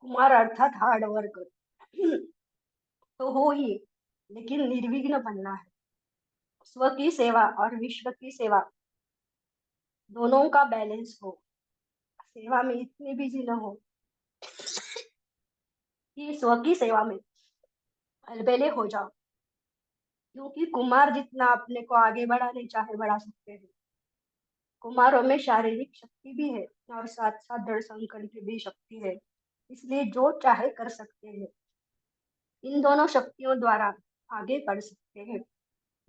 [SPEAKER 2] कुमार अर्थात हार्ड वर्क तो हो ही, लेकिन निर्विघ्न बनना है। स्व की सेवा और विश्व की सेवा दोनों का बैलेंस हो। सेवा में इतने बिजी न हो कि स्व की सेवा में अलबेले हो जाओ, क्योंकि कुमार जितना अपने को आगे बढ़ाने चाहे बढ़ा सकते हैं। कुमारों में शारीरिक शक्ति भी है और साथ साथ दृढ़ संकल्प की भी शक्ति है, इसलिए जो चाहे कर सकते हैं। इन दोनों शक्तियों द्वारा आगे बढ़ सकते हैं,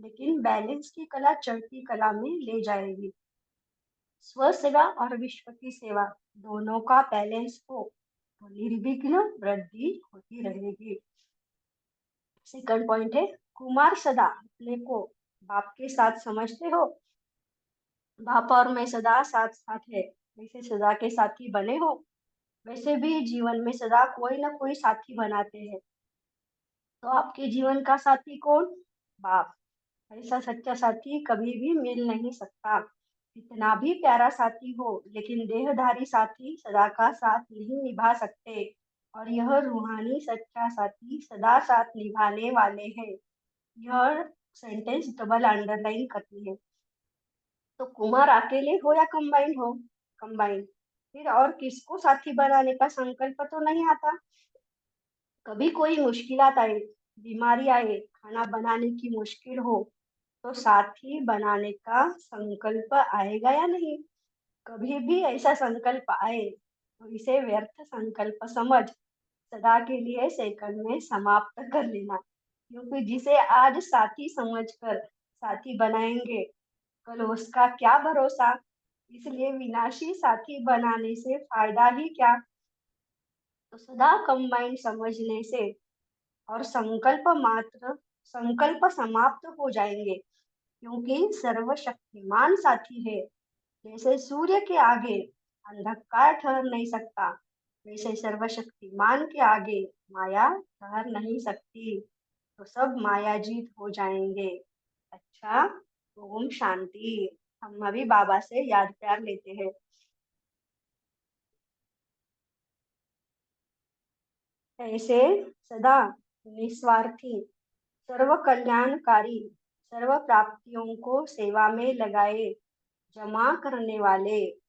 [SPEAKER 2] लेकिन बैलेंस की कला चढ़ती कला में ले जाएगी। स्व सेवा और विश्व की सेवा दोनों का बैलेंस हो तो निर्विघ्न वृद्धि होती रहेगी। सेकंड पॉइंट है, कुमार सदा अपने को बाप के साथ समझते हो। बाप और मैं सदा साथ साथ है, वैसे सदा के साथी बने हो। वैसे भी जीवन में सदा कोई ना कोई साथी बनाते हैं। तो आपके जीवन का साथी कौन? बाप। ऐसा सच्चा साथी कभी भी मिल नहीं सकता। कितना भी प्यारा साथी हो, लेकिन देहधारी साथी सदा का साथ नहीं निभा सकते। और यह रूहानी सच्चा साथी सदा साथ निभाने वाले हैं। यह सेंटेंस डबल अंडरलाइन करती है। तो कुमार अकेले हो या कंबाइंड हो? कंबाइंड। फिर और किसको साथी बनाने का संकल्प तो नहीं आता? कभी कोई मुश्किलात आए, बीमारी आए, खाना बनाने की मुश्किल हो, तो साथी बनाने का संकल्प आएगा या नहीं? कभी भी ऐसा संकल्प आए तो इसे व्यर्थ संकल्प समझ सदा के लिए सेकंड में समाप्त कर लेना, क्योंकि जिसे आज साथी समझकर साथी बनाएंगे, कल उसका क्या भरोसा। इसलिए विनाशी साथी बनाने से फायदा ही क्या। तो सदा कंबाइन समझने से और संकल्प समाप्त हो जाएंगे, क्योंकि सर्वशक्तिमान साथी है। जैसे सूर्य के आगे अंधकार ठहर नहीं सकता, वैसे सर्वशक्तिमान के आगे माया ठहर नहीं सकती। तो सब मायाजीत हो जाएंगे। अच्छा। ओम शांति। हम अभी बाबा से याद प्यार लेते हैं। ऐसे सदा निस्वार्थी, सर्व कल्याणकारी, सर्व प्राप्तियों को सेवा में लगाए, जमा करने वाले,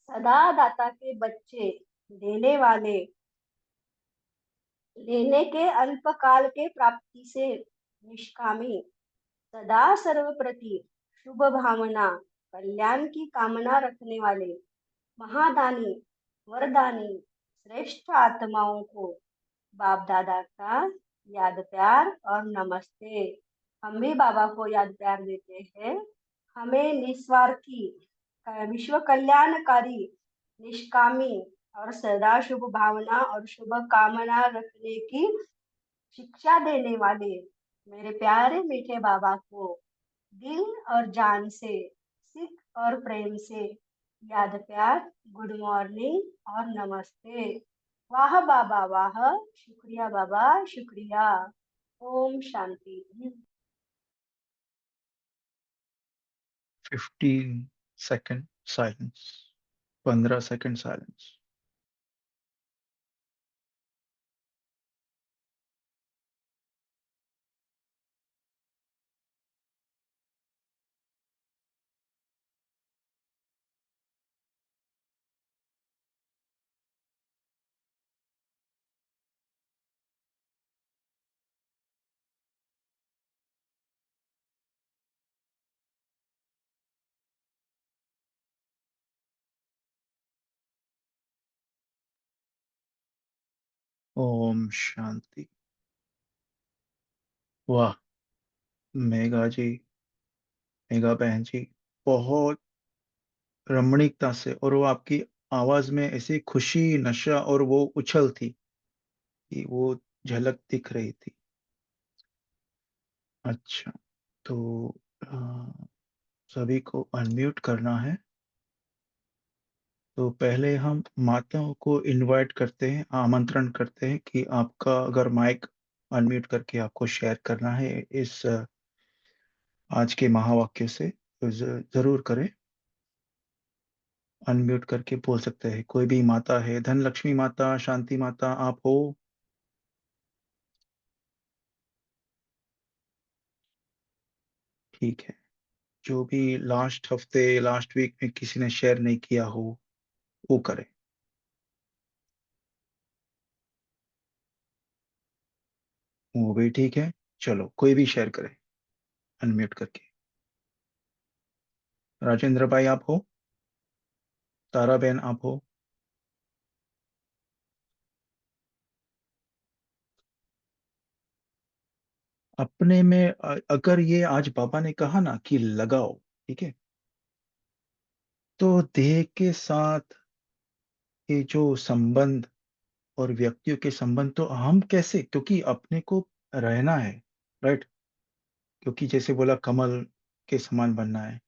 [SPEAKER 2] सदा दाता के बच्चे देने वाले, लेने के अल्पकाल के प्राप्ति से निष्कामी, सदा सर्वप्रति शुभ भावना, कल्याण की कामना रखने वाले, महादानी, वरदानी, श्रेष्ठ आत्माओं को बाप दादा का याद प्यार और नमस्ते। हम भी बाबा को याद प्यार देते हैं। हमें निस्वार्थी, विश्व कल्याणकारी, निष्कामी और सदा शुभ भावना और शुभ कामना रखने की शिक्षा देने वाले मेरे प्यारे मीठे बाबा को दिल और जान से, सिख और प्रेम से याद प्यार, गुड मॉर्निंग और नमस्ते। वाह बाबा वाह, शुक्रिया बाबा शुक्रिया। ओम शांति।
[SPEAKER 3] 15 सेकंड साइलेंस। 15 second silence. ओम शांति। वाह मेघा जी, मेघा बहन जी, बहुत रमणीकता से, और वो आपकी आवाज में ऐसी खुशी, नशा और वो उछल थी कि वो झलक दिख रही थी। अच्छा, तो सभी को अनम्यूट करना है। तो पहले हम माताओं को इनवाइट करते हैं, आमंत्रण करते हैं कि आपका अगर माइक अनम्यूट करके आपको शेयर करना है इस आज के महावाक्य से, तो जरूर करें। अनम्यूट करके बोल सकते हैं। कोई भी माता है, धन लक्ष्मी माता, शांति माता, आप हो? ठीक है। जो भी लास्ट हफ्ते, लास्ट वीक में किसी ने शेयर नहीं किया हो, वो करे। वो भी ठीक है। चलो, कोई भी शेयर करे अनम्यूट करके। राजेंद्र भाई आप हो? तारा बहन आप हो? अपने में अगर ये आज बाबा ने कहा ना कि लगाओ, ठीक है, तो देह के साथ ये जो संबंध और व्यक्तियों के संबंध, तो हम कैसे, क्योंकि अपने को रहना है, राइट? क्योंकि जैसे बोला कमल के समान बनना है,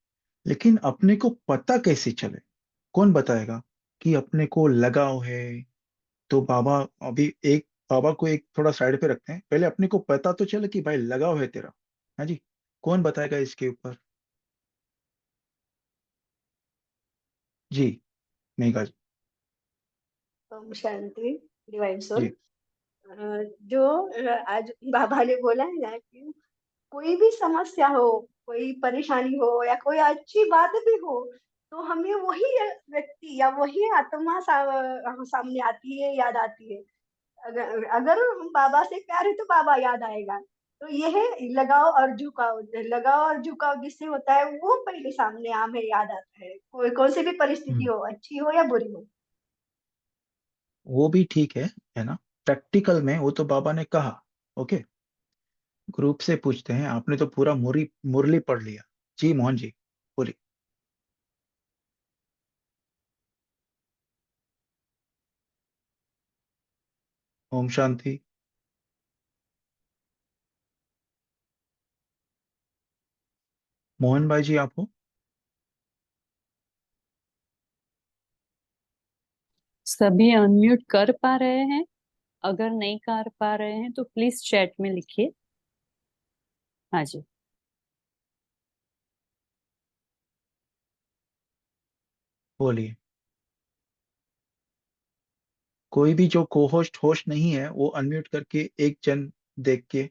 [SPEAKER 3] लेकिन अपने को पता कैसे चले? कौन बताएगा कि अपने को लगाव है? तो बाबा अभी एक बाबा को एक थोड़ा साइड पे रखते हैं, पहले अपने को पता तो चले कि भाई लगाव है तेरा। हाँ जी, कौन बताएगा इसके ऊपर? जी, मेघा जी।
[SPEAKER 2] Om Shanti, divine soul.
[SPEAKER 3] जी।
[SPEAKER 2] जो आज बाबा ने बोला है ना कि कोई भी समस्या हो, कोई परेशानी हो या कोई अच्छी बात भी हो, तो हमें वही व्यक्ति या वही आत्मा सामने आती है, याद आती है। अगर अगर हम बाबा से प्यार है तो बाबा याद आएगा। तो ये है लगाव और झुकाव। लगाव और झुकाव जिससे होता है वो पहले सामने हमें याद आता है, कोई कौन सी भी परिस्थिति
[SPEAKER 3] हम्म,
[SPEAKER 2] हो, अच्छी हो या बुरी हो।
[SPEAKER 3] वो भी ठीक है ना? प्रैक्टिकल में वो तो बाबा ने कहा। ओके, ग्रुप से पूछते हैं, आपने तो पूरा मुरली मुरली पढ़ लिया। जी मोहन जी, बोलिए। ओम शांति। मोहन भाई जी, आप हो?
[SPEAKER 4] सभी अनम्यूट कर पा रहे हैं? अगर नहीं कर पा रहे हैं तो प्लीज चैट में लिखिए। हाँ जी।
[SPEAKER 3] बोलिए। कोई भी जो को होस्ट होस्ट नहीं है वो अनम्यूट करके एक जन देख के।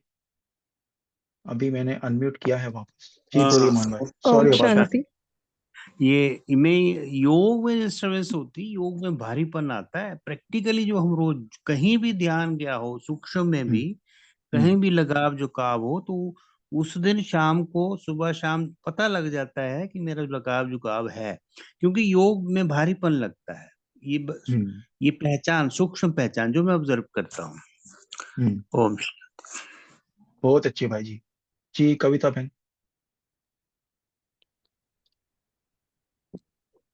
[SPEAKER 3] अभी मैंने अनम्यूट किया है वापस। जी बोलिए मोहन भाई,
[SPEAKER 4] ओम
[SPEAKER 3] सॉरी अबाउट दैट।
[SPEAKER 4] शांति।
[SPEAKER 5] ये में योग में डिस्टर्बेंस होती, योग में भारीपन आता है। प्रैक्टिकली जो हम रोज कहीं भी ध्यान गया हो, सूक्ष्म में भी
[SPEAKER 3] हम्म
[SPEAKER 5] कहीं भी लगाव झुकाव हो, तो उस दिन शाम को सुबह शाम पता लग जाता है कि मेरा लगाव झुकाव है, क्योंकि योग में भारीपन लगता है।
[SPEAKER 3] हम्म
[SPEAKER 5] ये पहचान, सूक्ष्म पहचान जो मैं ऑब्जर्व करता हूँ।
[SPEAKER 3] हम्म
[SPEAKER 5] ओम।
[SPEAKER 3] बहुत अच्छी भाई जी। जी कविता बहन।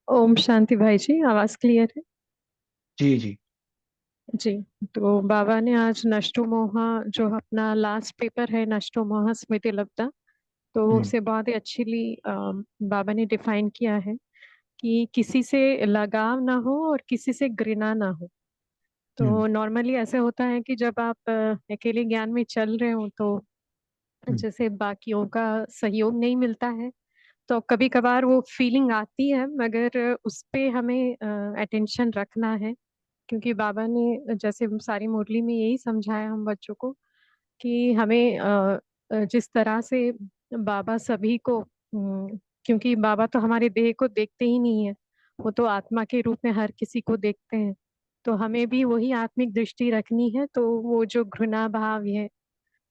[SPEAKER 6] ओम शांति भाई जी, आवाज क्लियर है?
[SPEAKER 3] जी जी।
[SPEAKER 6] जी। तो बाबा ने आज नष्टो मोहा, जो अपना लास्ट पेपर है नष्टो मोहा स्मृति लब्धा, तो
[SPEAKER 3] हम्म
[SPEAKER 6] उसे बहुत ही अच्छी बाबा ने डिफाइन किया है कि किसी से लगाव ना हो और किसी से घृणा ना हो।
[SPEAKER 3] हम्म
[SPEAKER 6] तो नॉर्मली ऐसे होता है कि जब आप अकेले ज्ञान में चल रहे हो तो
[SPEAKER 3] हम्म
[SPEAKER 6] जैसे बाकियों का सहयोग नहीं मिलता है, तो कभी कभार वो फीलिंग आती है, मगर उस पे हमें अटेंशन रखना है। क्योंकि बाबा ने जैसे सारी मुरली में यही समझाया हम बच्चों को कि हमें जिस तरह से बाबा सभी को क्योंकि बाबा तो हमारे देह को देखते ही नहीं है, वो तो आत्मा के रूप में हर किसी को देखते हैं। तो हमें भी वही आत्मिक दृष्टि रखनी है, तो वो जो घृणा भाव है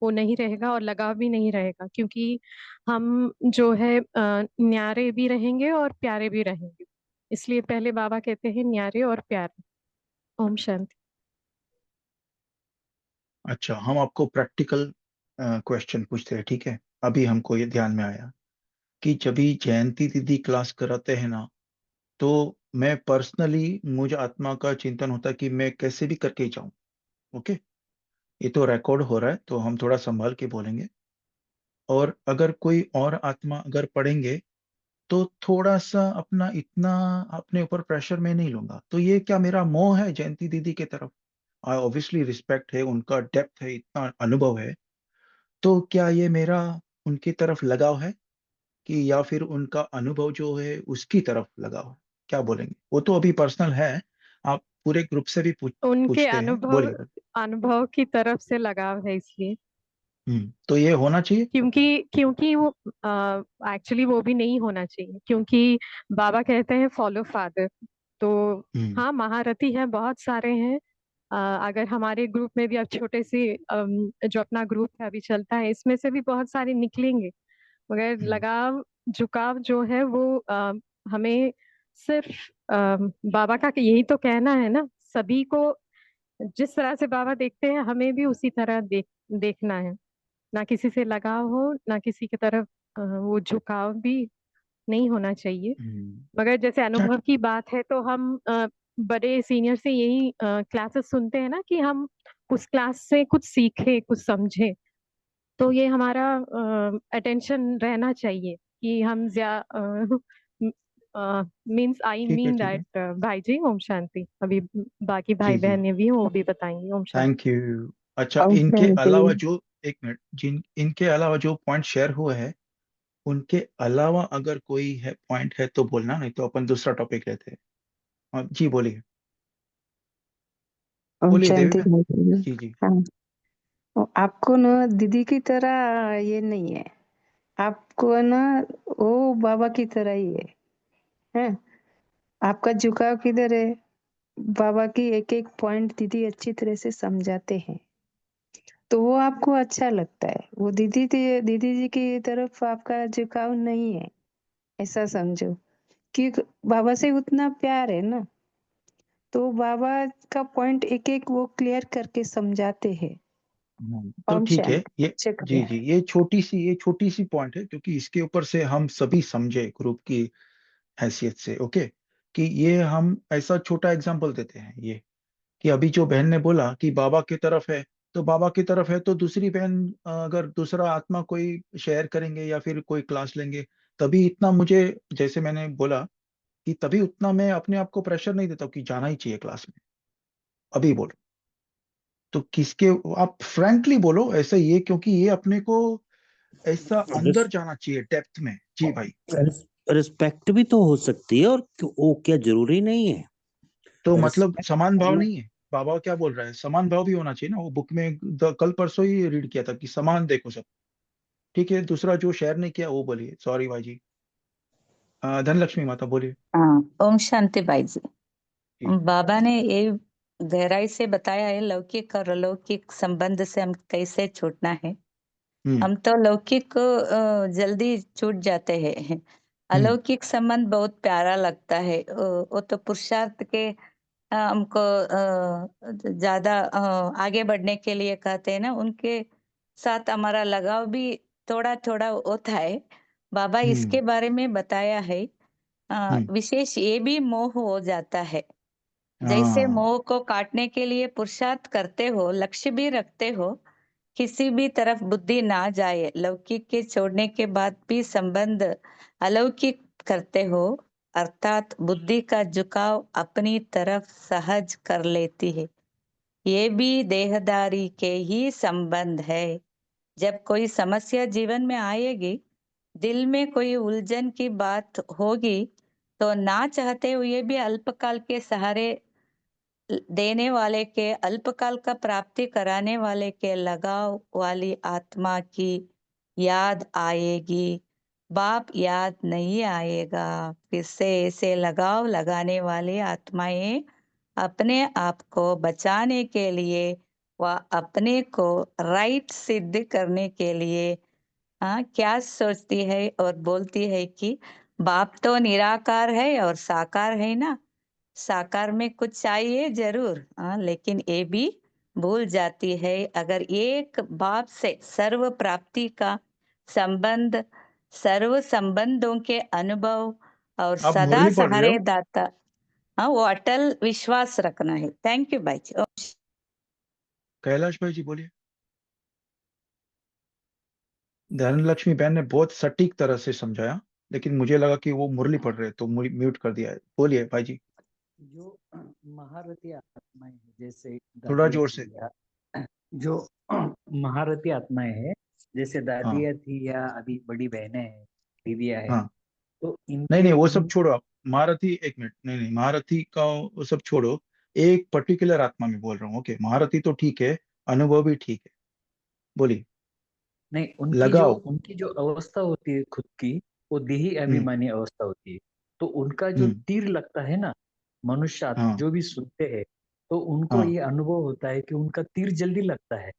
[SPEAKER 6] वो नहीं रहेगा और लगाव भी नहीं रहेगा, क्योंकि हम जो है न्यारे भी रहेंगे और प्यारे भी रहेंगे। इसलिए पहले बाबा कहते हैं न्यारे और प्यारे। ओम शांति।
[SPEAKER 3] अच्छा, हम आपको प्रैक्टिकल क्वेश्चन पूछते हैं, ठीक है? अभी हमको ये ध्यान में आया कि जब भी जयंती दीदी क्लास कराते हैं ना, तो मैं पर्सनली, मुझे आत्मा का चिंतन होता है कि मैं कैसे भी करके जाऊं। ओके, ये तो रिकॉर्ड हो रहा है तो हम थोड़ा संभाल के बोलेंगे। और अगर कोई और आत्मा अगर पढ़ेंगे तो थोड़ा सा अपना, इतना अपने ऊपर प्रेशर मैं नहीं लूंगा। तो ये क्या मेरा मोह है जयंती दीदी के तरफ? आई ऑब्वियसली रिस्पेक्ट है, उनका डेप्थ है, इतना अनुभव है। तो क्या ये मेरा उनकी तरफ लगाव है, कि या फिर उनका अनुभव जो है उसकी तरफ लगाव है? क्या बोलेंगे? वो तो अभी पर्सनल है, आप पूरे ग्रुप से भी
[SPEAKER 6] उनके
[SPEAKER 3] पूछते हैं,
[SPEAKER 6] अनुभव,
[SPEAKER 3] बोलिए बोलिए।
[SPEAKER 6] अनुभव की तरफ से लगाव है इसलिए।
[SPEAKER 3] तो ये होना चाहिए।
[SPEAKER 6] क्योंकि क्योंकि वो एक्चुअली वो भी नहीं होना चाहिए, क्योंकि बाबा कहते हैं फॉलो फादर। तो
[SPEAKER 3] हम्म
[SPEAKER 6] हाँ, महारथी हैं, बहुत सारे हैं। अगर हमारे ग्रुप में भी अब छोटे से जो अपना ग्रुप है अभी चलता है, इसमें से भी बहुत सारे निकलेंगे, मगर
[SPEAKER 3] हम्म
[SPEAKER 6] लगाव झुकाव जो है वो हमें सिर्फ बाबा का यही तो कहना है ना, सभी को जिस तरह से बाबा देखते हैं हमें भी उसी तरह देखना है। ना किसी से लगाव हो, ना किसी की तरफ वो झुकाव भी नहीं होना चाहिए।
[SPEAKER 3] हम्म।
[SPEAKER 6] मगर जैसे
[SPEAKER 3] क्या?
[SPEAKER 6] अनुभव की बात है तो हम बड़े सीनियर से यही क्लासेस सुनते हैं ना कि हम उस क्लास से कुछ सीखे, कुछ समझे। तो ये हमारा अटेंशन रहना चाहिए कि हम मीन्स आई
[SPEAKER 3] ठीक है,
[SPEAKER 6] मीन
[SPEAKER 3] ठीक है।
[SPEAKER 6] दैट भाई जी ओम शांति। अभी बाकी भाई
[SPEAKER 3] जी, जी।
[SPEAKER 6] बहनें भी हैं, वो भी बताएंगी। ओम शांति।
[SPEAKER 3] Thank you. अच्छा,
[SPEAKER 7] ओम
[SPEAKER 3] इनके
[SPEAKER 7] शांति।
[SPEAKER 3] अलावा जो एक मिनट, जिन इनके अलावा जो पॉइंट शेयर हुए हैं, उनके अलावा अगर कोई है पॉइंट है तो बोलना, नहीं तो अपन दूसरा टॉपिक लेते हैं। जी बोलिए।
[SPEAKER 7] ओम
[SPEAKER 3] बोलिए देवी
[SPEAKER 7] शांति
[SPEAKER 3] बहन।
[SPEAKER 7] भाई जी।
[SPEAKER 3] जी, जी।
[SPEAKER 7] हाँ, आपको ना दीदी की तरह ये नहीं है, आपको ना वो बाबा की तरह ही है। आपका झुकाव किधर है? बाबा की एक एक पॉइंट दीदी अच्छी तरह से समझाते हैं, तो वो आपको अच्छा लगता है। वो दीदी जी की तरफ आपका झुकाव नहीं है, ऐसा समझो कि बाबा से उतना प्यार है ना, तो बाबा का पॉइंट एक एक वो क्लियर करके समझाते हैं।
[SPEAKER 3] तो
[SPEAKER 7] ओम
[SPEAKER 3] ठीक है,
[SPEAKER 7] शांति।
[SPEAKER 3] ये जी,
[SPEAKER 7] शुक्रिया।
[SPEAKER 3] जी, ये छोटी सी पॉइंट है, क्योंकि इसके ऊपर से हम सभी समझे ग्रुप की हैसियत से, ओके, कि ये हम ऐसा छोटा एग्जांपल देते हैं, ये कि अभी जो बहन ने बोला कि बाबा की तरफ है, तो बाबा की तरफ है, तो दूसरी बहन अगर दूसरा आत्मा कोई शेयर करेंगे या फिर कोई क्लास लेंगे, तभी इतना मुझे, जैसे मैंने बोला, कि तभी उतना मैं अपने आप को प्रेशर नहीं देता हूं कि जाना ही चाहिए क्लास में। अभी बोलो तो किसके, आप फ्रैंकली बोलो ऐसा, ये क्योंकि ये अपने को ऐसा अंदर जाना चाहिए डेप्थ में। जी भाई।
[SPEAKER 5] रिस्पेक्ट भी तो हो सकती है, और वो क्या जरूरी नहीं है?
[SPEAKER 3] तो मतलब
[SPEAKER 5] रिस्पेक्ट
[SPEAKER 3] समान भाव
[SPEAKER 5] करना।
[SPEAKER 3] नहीं है? बाबा क्या बोल रहा है, समान भाव भी होना चाहिए ना। वो बुक में कल परसों ही रीड किया था कि समान देखो सब। ठीक है, दूसरा जो शेयर नहीं किया वो बोलिए। सॉरी भाई जी। धनलक्ष्मी माता बोलिए।
[SPEAKER 8] हाँ, ओम शांति भाई जी।
[SPEAKER 3] जी।
[SPEAKER 8] बाबा ने ये गहराई से बताया है, लौकिक और अलौकिक संबंध से हम कैसे छूटना है।
[SPEAKER 3] हम्म,
[SPEAKER 8] हम तो लौकिक को जल्दी छूट जाते हैं।
[SPEAKER 3] हम्म,
[SPEAKER 8] अलौकिक संबंध बहुत प्यारा लगता है। वो तो पुरुषार्थ के हमको ज्यादा आगे बढ़ने के लिए कहते हैं ना, उनके साथ हमारा लगाव भी थोड़ा थोड़ा होता है। बाबा
[SPEAKER 3] हम्म,
[SPEAKER 8] इसके बारे में बताया है।
[SPEAKER 3] हम्म।
[SPEAKER 8] विशेष ये भी मोह हो जाता है। जैसे
[SPEAKER 3] हाँ।
[SPEAKER 8] मोह को काटने के लिए पुरुषार्थ करते हो, लक्ष्य भी रखते हो, किसी भी तरफ बुद्धि ना जाए, लौकिक के छोड़ने के बाद भी संबंध अलौकिक करते हो, अर्थात बुद्धि का झुकाव अपनी तरफ सहज कर लेती है। ये भी देहदारी के ही संबंध है। जब कोई समस्या जीवन में आएगी, दिल में कोई उलझन की बात होगी, तो ना चाहते हुए भी अल्पकाल के सहारे देने वाले के, अल्पकाल का प्राप्ति कराने वाले के लगाव वाली आत्मा की याद आएगी। बाप याद नहीं आएगा। फिर से ऐसे लगाव लगाने वाली आत्माएं अपने आप को बचाने के लिए व अपने को राइट सिद्ध करने के लिए क्या सोचती है और बोलती है कि बाप तो निराकार है और साकार है ना। साकार में कुछ चाहिए जरूर, लेकिन ये भी भूल जाती है। अगर एक बाप से सर्व प्राप्ति का संबंध, सर्व संबंधों के अनुभव और
[SPEAKER 3] आप
[SPEAKER 8] सदा
[SPEAKER 3] मुरली पढ़ रहे
[SPEAKER 8] सहारे
[SPEAKER 3] हो?
[SPEAKER 8] दाता, वो अटल विश्वास रखना है। थैंक यू भाई जी।
[SPEAKER 3] कैलाश भाई जी बोलिए। धनलक्ष्मी बहन ने बहुत सटीक तरह से समझाया, लेकिन मुझे लगा कि वो मुरली पढ़ रहे हैं, तो म्यूट कर दिया है। बोलिए भाई जी।
[SPEAKER 9] जो महारथी आत्माएं हैं, जैसे
[SPEAKER 3] थोड़ा
[SPEAKER 9] दादियाँ
[SPEAKER 3] जोर से।
[SPEAKER 9] थी, या जो महारथी आत्माएं हैं, जैसे
[SPEAKER 3] हाँ,
[SPEAKER 9] दादियाँ थी या अभी बड़ी बहनें हैं, दीदियाँ हैं,
[SPEAKER 3] हाँ।
[SPEAKER 9] तो
[SPEAKER 3] नहीं, नहीं,
[SPEAKER 9] इनके
[SPEAKER 3] वो सब
[SPEAKER 9] इन
[SPEAKER 3] छोड़ो आप। महारथी, एक मिनट, नहीं, नहीं, महारथी का वो सब छोड़ो। एक पर्टिकुलर आत्मा में बोल रहा हूँ। ओके, महारथी तो ठीक है, अनुभव भी ठीक है। बोलिए।
[SPEAKER 9] नहीं,
[SPEAKER 3] लगाओ।
[SPEAKER 9] उनकी जो अवस्था होती है खुद की, वो देही
[SPEAKER 3] हम्म,
[SPEAKER 9] अभिमानी अवस्था होती है। तो उनका जो
[SPEAKER 3] हम्म।
[SPEAKER 9] तीर लगता है ना, मनुष्य
[SPEAKER 3] हाँ,
[SPEAKER 9] जो भी सुनते हैं, तो उनको
[SPEAKER 3] हाँ।
[SPEAKER 9] ये अनुभव होता है कि उनका तीर जल्दी लगता है,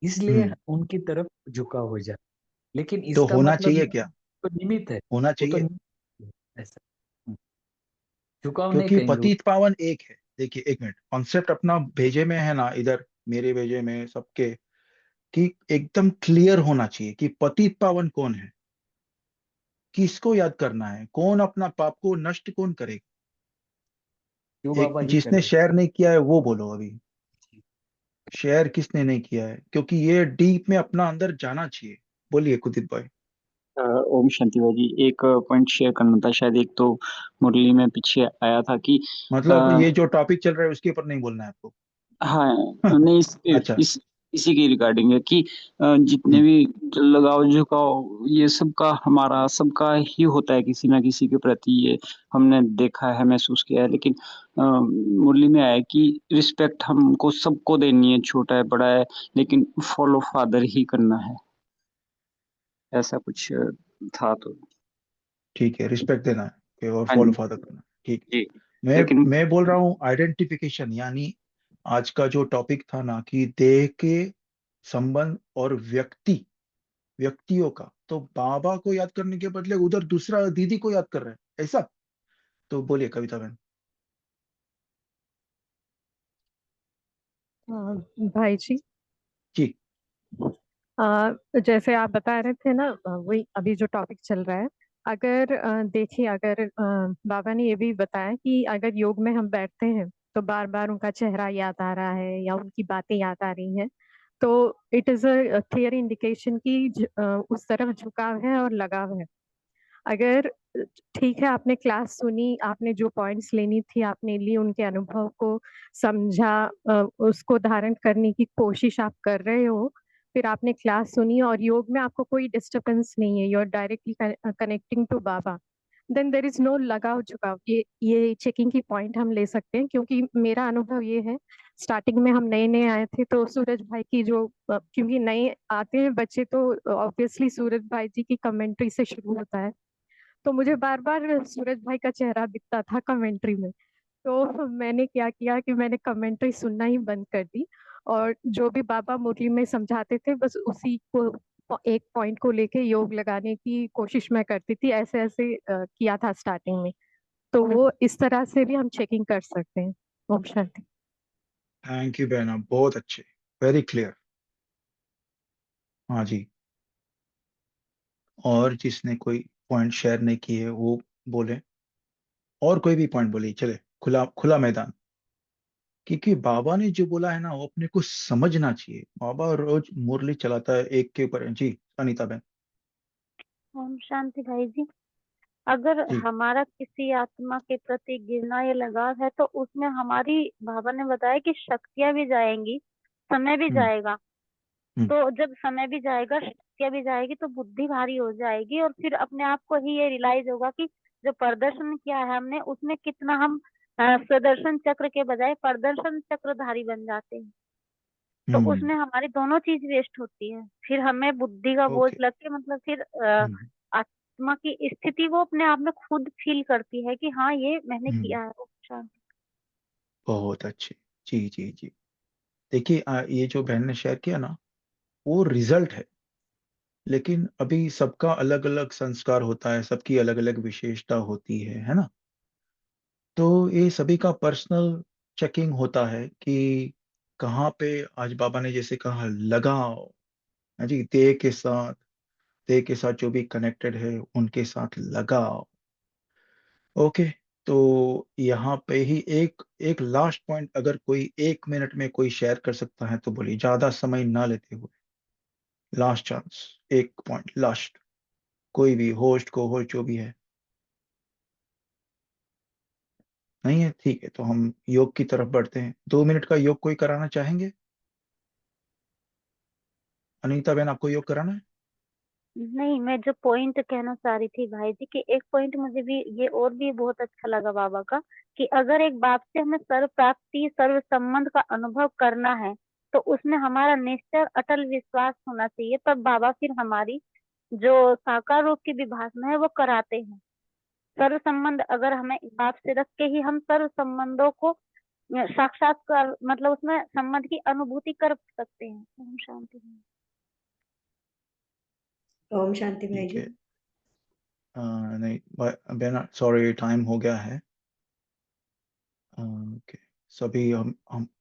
[SPEAKER 9] इसलिए
[SPEAKER 3] हम्म।
[SPEAKER 9] उनकी तरफ झुकाव हो जाता है। लेकिन
[SPEAKER 3] तो
[SPEAKER 9] इसका
[SPEAKER 3] होना
[SPEAKER 9] मतलब
[SPEAKER 3] चाहिए
[SPEAKER 9] नहीं,
[SPEAKER 3] क्या?
[SPEAKER 9] तो निमित्त है।
[SPEAKER 3] होना
[SPEAKER 9] वो तो
[SPEAKER 3] चाहिए,
[SPEAKER 9] निमित्त है, ऐसा। हम्म, झुकाव नहीं
[SPEAKER 3] क्योंकि
[SPEAKER 9] कहेंगे
[SPEAKER 3] पतित पावन एक है। देखिए, एक मिनट, कॉन्सेप्ट अपना भेजे में है ना, इधर मेरे भेजे में सबके, कि एकदम क्लियर होना चाहिए कि पतित पावन कौन है, किसको याद करना है, कौन अपना पाप को नष्ट कौन करेगा।
[SPEAKER 9] जो
[SPEAKER 3] एक
[SPEAKER 9] बाबा ही
[SPEAKER 3] जिसने
[SPEAKER 9] करे।
[SPEAKER 3] शेयर नहीं किया है वो बोलो अभी। शेयर किसने नहीं किया है? क्योंकि ये डीप में अपना अंदर जाना चाहिए। बोलिए कुदित भाई।
[SPEAKER 10] ओम शांति भाई जी, एक पॉइंट शेयर करना था। शायद एक तो मुरली में पीछे आया था कि
[SPEAKER 3] मतलब ये जो टॉपिक चल रहा है उसके ऊपर नहीं बोलना है आपको?
[SPEAKER 10] हाँ, नहीं
[SPEAKER 3] अच्छा।
[SPEAKER 10] इसी के रिगार्डिंग है कि जितने
[SPEAKER 3] हम्म,
[SPEAKER 10] भी लगाव झुकाव ये सबका हमारा सबका ही होता है किसी ना किसी के प्रति। ये हमने देखा है, महसूस किया है। लेकिन मुरली में आया कि रिस्पेक्ट हमको सबको देनी है, छोटा है बड़ा है, लेकिन फॉलो फादर ही करना है, ऐसा कुछ था। तो
[SPEAKER 3] ठीक है, रिस्पेक्ट देना है और
[SPEAKER 10] हाँ
[SPEAKER 3] फॉलो फादर करना है, ठीक।
[SPEAKER 10] जी।
[SPEAKER 3] मैं
[SPEAKER 10] लेकिन
[SPEAKER 3] मैं बोल रहा हूँ आइडेंटिफिकेशन, यानी आज का जो टॉपिक था ना कि देह के संबंध और व्यक्तियों का, तो बाबा को याद करने के बदले उधर दूसरा दीदी को याद कर रहे हैं, ऐसा? तो बोलिए कविता बहन
[SPEAKER 6] भाई जी,
[SPEAKER 3] जी।
[SPEAKER 6] जैसे आप बता रहे थे ना, वही अभी जो टॉपिक चल रहा है। अगर देखिए, अगर बाबा ने ये भी बताया कि अगर योग में हम बैठते हैं तो बार बार उनका चेहरा याद आ रहा है या उनकी बातें याद आ रही हैं, तो it is a clear indication कि उस तरफ झुकाव है और लगाव है। अगर ठीक है, आपने क्लास सुनी, आपने जो पॉइंट्स लेनी थी आपने ली, उनके अनुभव को समझा, उसको धारण करने की कोशिश आप कर रहे हो, फिर आपने क्लास सुनी और योग में आपको कोई डिस्टरबेंस नहीं है, you are directly connecting to Baba, then there is no लगाव झुकाव। ये चेकिंग की पॉइंट हम ले सकते हैं, क्योंकि मेरा अनुभव ये है, स्टार्टिंग में हम नए नए आए थे तो सूरज भाई की जो क्योंकि नए आते हैं बच्चे तो ऑब्वियसली सूरज भाई जी की कमेंट्री से शुरू होता है, तो मुझे बार बार सूरज भाई का चेहरा दिखता था कमेंट्री में। तो मैंने क्या किया कि मैंने कमेंट्री सुनना ही बंद कर दी, और जो भी बाबा मुरली में समझाते थे बस उसी को एक पॉइंट को लेके योग लगाने की कोशिश मैं करती थी, ऐसे ऐसे किया था स्टार्टिंग में। तो वो इस तरह से भी हम चेकिंग कर सकते हैं। ओम शांति।
[SPEAKER 3] थैंक यू बहना, बहुत अच्छे, वेरी क्लियर। हाँ जी। और जिसने कोई पॉइंट शेयर नहीं किए वो बोले, और कोई भी पॉइंट बोले, चले, खुला खुला मैदान। क्योंकि बाबा ने जो बोला है ना वो अपने को समझना चाहिए। बाबा रोज मुरली चलाता है एक के ऊपर। जी अनीता बहन।
[SPEAKER 11] ओम शांति भाई जी। अगर
[SPEAKER 3] जी।
[SPEAKER 11] हमारा किसी आत्मा के प्रति गिरना या लगाव है तो उसमें हमारी, बाबा ने बताया कि शक्तियां भी जाएंगी, समय भी
[SPEAKER 3] हम्म।
[SPEAKER 11] जाएगा।
[SPEAKER 3] हम्म।
[SPEAKER 11] तो जब समय भी जाएगा, शक्तियां भी जाएगी, तो बुद्धि भारी हो जाएगी और फिर अपने आप को ही ये रियलाइज होगा कि जो प्रदर्शन किया है हमने उसमें कितना हम सुदर्शन चक्र के बजाय प्रदर्शन चक्रधारी बन जाते हैं। तो
[SPEAKER 3] हम्म।
[SPEAKER 11] उसमें हमारी दोनों चीज वेस्ट होती है, फिर हमें बुद्धि का बोझ
[SPEAKER 3] ओके।
[SPEAKER 11] लग के, मतलब फिर
[SPEAKER 3] हम्म।
[SPEAKER 11] आत्मा की स्थिति वो अपने आप में खुद फील करती है कि हाँ ये मैंने
[SPEAKER 3] हम्म।
[SPEAKER 11] किया है। वो शांति।
[SPEAKER 3] बहुत अच्छे। जी जी जी। देखिए ये जो बहन ने शेयर किया ना वो रिजल्ट है। लेकिन अभी सबका अलग अलग संस्कार होता है, सबकी अलग अलग विशेषता होती है ना? तो ये सभी का पर्सनल चेकिंग होता है कि कहाँ पे, आज बाबा ने जैसे कहा लगाओ, है जी, देह के साथ जो भी कनेक्टेड है उनके साथ लगाओ। ओके। तो यहाँ पे ही एक एक लास्ट पॉइंट, अगर कोई 1 मिनट में कोई शेयर कर सकता है तो बोलिए, ज्यादा समय ना लेते हुए। लास्ट चांस, एक पॉइंट लास्ट। कोई भी होस्ट को होस्ट जो भी है, नहीं है, ठीक है, तो हम योग की तरफ बढ़ते हैं। 2 मिनट का योग कोई कराना चाहेंगे? अनीता बहन, आपको योग कराना है?
[SPEAKER 11] नहीं, मैं जो पॉइंट कहना चाह रही थी भाई जी, कि एक पॉइंट मुझे भी ये और भी बहुत अच्छा लगा बाबा का, कि अगर एक बाप से हमें सर्व प्राप्ति सर्व संबंध का अनुभव करना है तो उसमें हमारा निश्चय अटल विश्वास होना चाहिए, तब बाबा फिर हमारी जो साकार रूप की विभाषा है वो कराते हैं। सर्व संबंध अगर हमें बाप से रख के ही हम सर्व संबंधों को साक्षात्कार, मतलब उसमें संबंध की अनुभूति कर सकते हैं। ओम शांति।
[SPEAKER 2] ओम शांति भाई
[SPEAKER 3] ठीक
[SPEAKER 2] जी।
[SPEAKER 3] है। नहीं बहना, सॉरी, टाइम हो गया है। ओके। सभी हम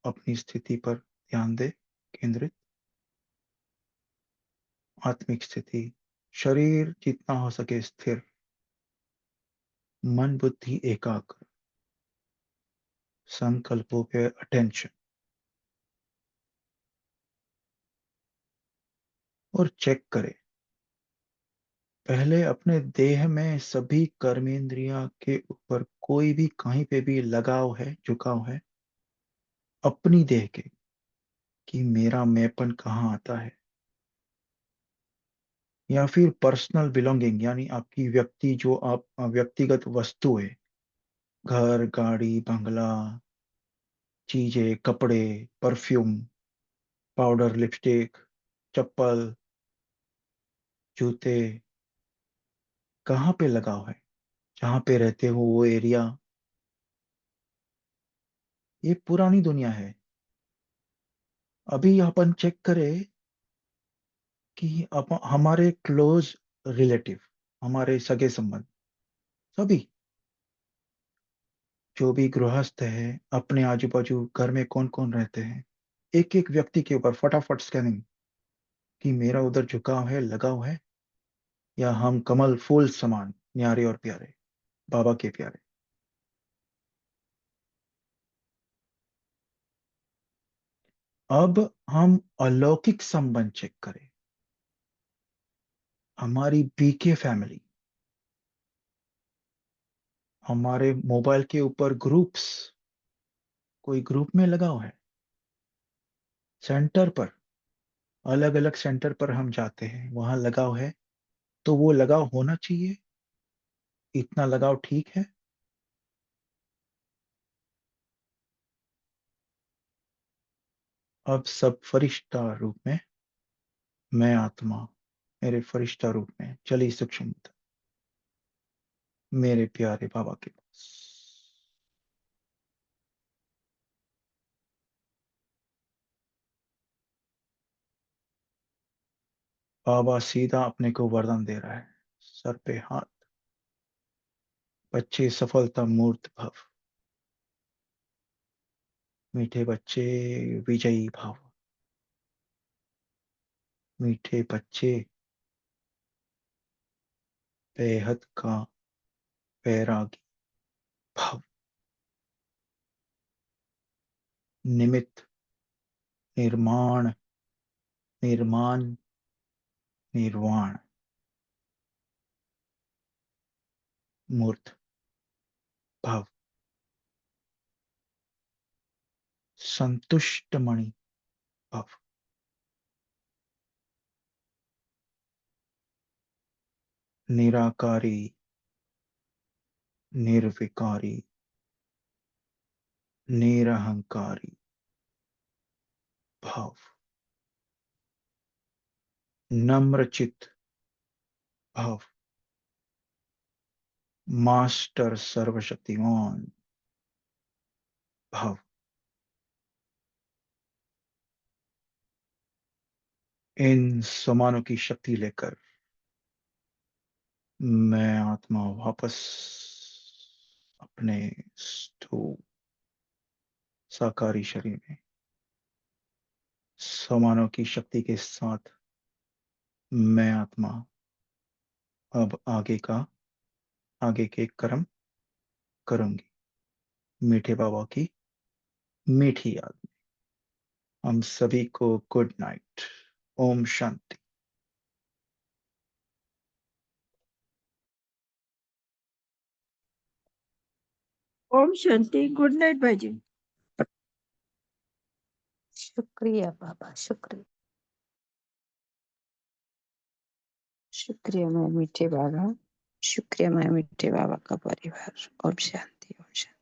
[SPEAKER 3] अपनी स्थिति पर ध्यान दें, केंद्रित। आत्मिक स्थिति, शरीर जितना हो सके स्थिर, मन बुद्धि एकाग्र, संकल्पों पे अटेंशन, और चेक करें पहले अपने देह में सभी कर्मेंद्रिया के ऊपर कोई भी कहीं पे भी लगाव है, झुकाव है अपनी देह के, कि मेरा मैंपन कहाँ आता है, या फिर पर्सनल बिलोंगिंग यानी आपकी व्यक्ति जो आप व्यक्तिगत वस्तु है, घर, गाड़ी, बंगला, चीजें, कपड़े, परफ्यूम, पाउडर, लिपस्टिक, चप्पल, जूते, कहाँ पे लगाव है, जहां पे रहते हो वो एरिया, ये पुरानी दुनिया है। अभी अपन चेक करें कि हमारे क्लोज रिलेटिव, हमारे सगे संबंध, सभी जो भी गृहस्थ है, अपने आजू बाजू घर में कौन कौन रहते हैं, एक एक व्यक्ति के ऊपर फटाफट स्कैनिंग, कि मेरा उधर झुकाव है, लगाव है, या हम कमल फूल समान न्यारे और प्यारे, बाबा के प्यारे। अब हम अलौकिक संबंध चेक करें। हमारी बीके फैमिली, हमारे मोबाइल के ऊपर ग्रुप्स, कोई ग्रुप में लगाव है, सेंटर पर, अलग अलग सेंटर पर हम जाते हैं, वहां लगाव है, तो वो लगाव होना चाहिए, इतना लगाव ठीक है। अब सब फरिश्ता रूप में, मैं आत्मा मेरे फरिश्ता रूप में चली सूक्ष्म मेरे प्यारे बाबा के पास। बाबा सीधा अपने को वरदान दे रहा है, सर पे हाथ, बच्चे सफलता मूर्त भव, मीठे बच्चे विजयी भाव, मीठे बच्चे बेहद का वैरागी भाव, निमित्त, निर्माण, निर्माण, निर्वाण, मूर्त भाव, संतुष्ट मणि भाव, निराकारी, निर्विकारी, निरहंकारी भाव, नम्रचित भाव, मास्टर सर्वशक्तिमान भाव, इन समानों की शक्ति लेकर मैं आत्मा वापस अपने स्थूल साकारी शरीर में समानों की शक्ति के साथ, मैं आत्मा अब आगे के कर्म करूंगी। मीठे बाबा की मीठी याद में हम सभी को good night. Om Shanti.
[SPEAKER 12] Om Shanti. Good night भाई जी।
[SPEAKER 7] शुक्रिया बाबा, शुक्रिया। शुक्रिया मैं मीठे बाबा, शुक्रिया मैं मीठे बाबा का परिवार। ओम शांति, ओम शांति।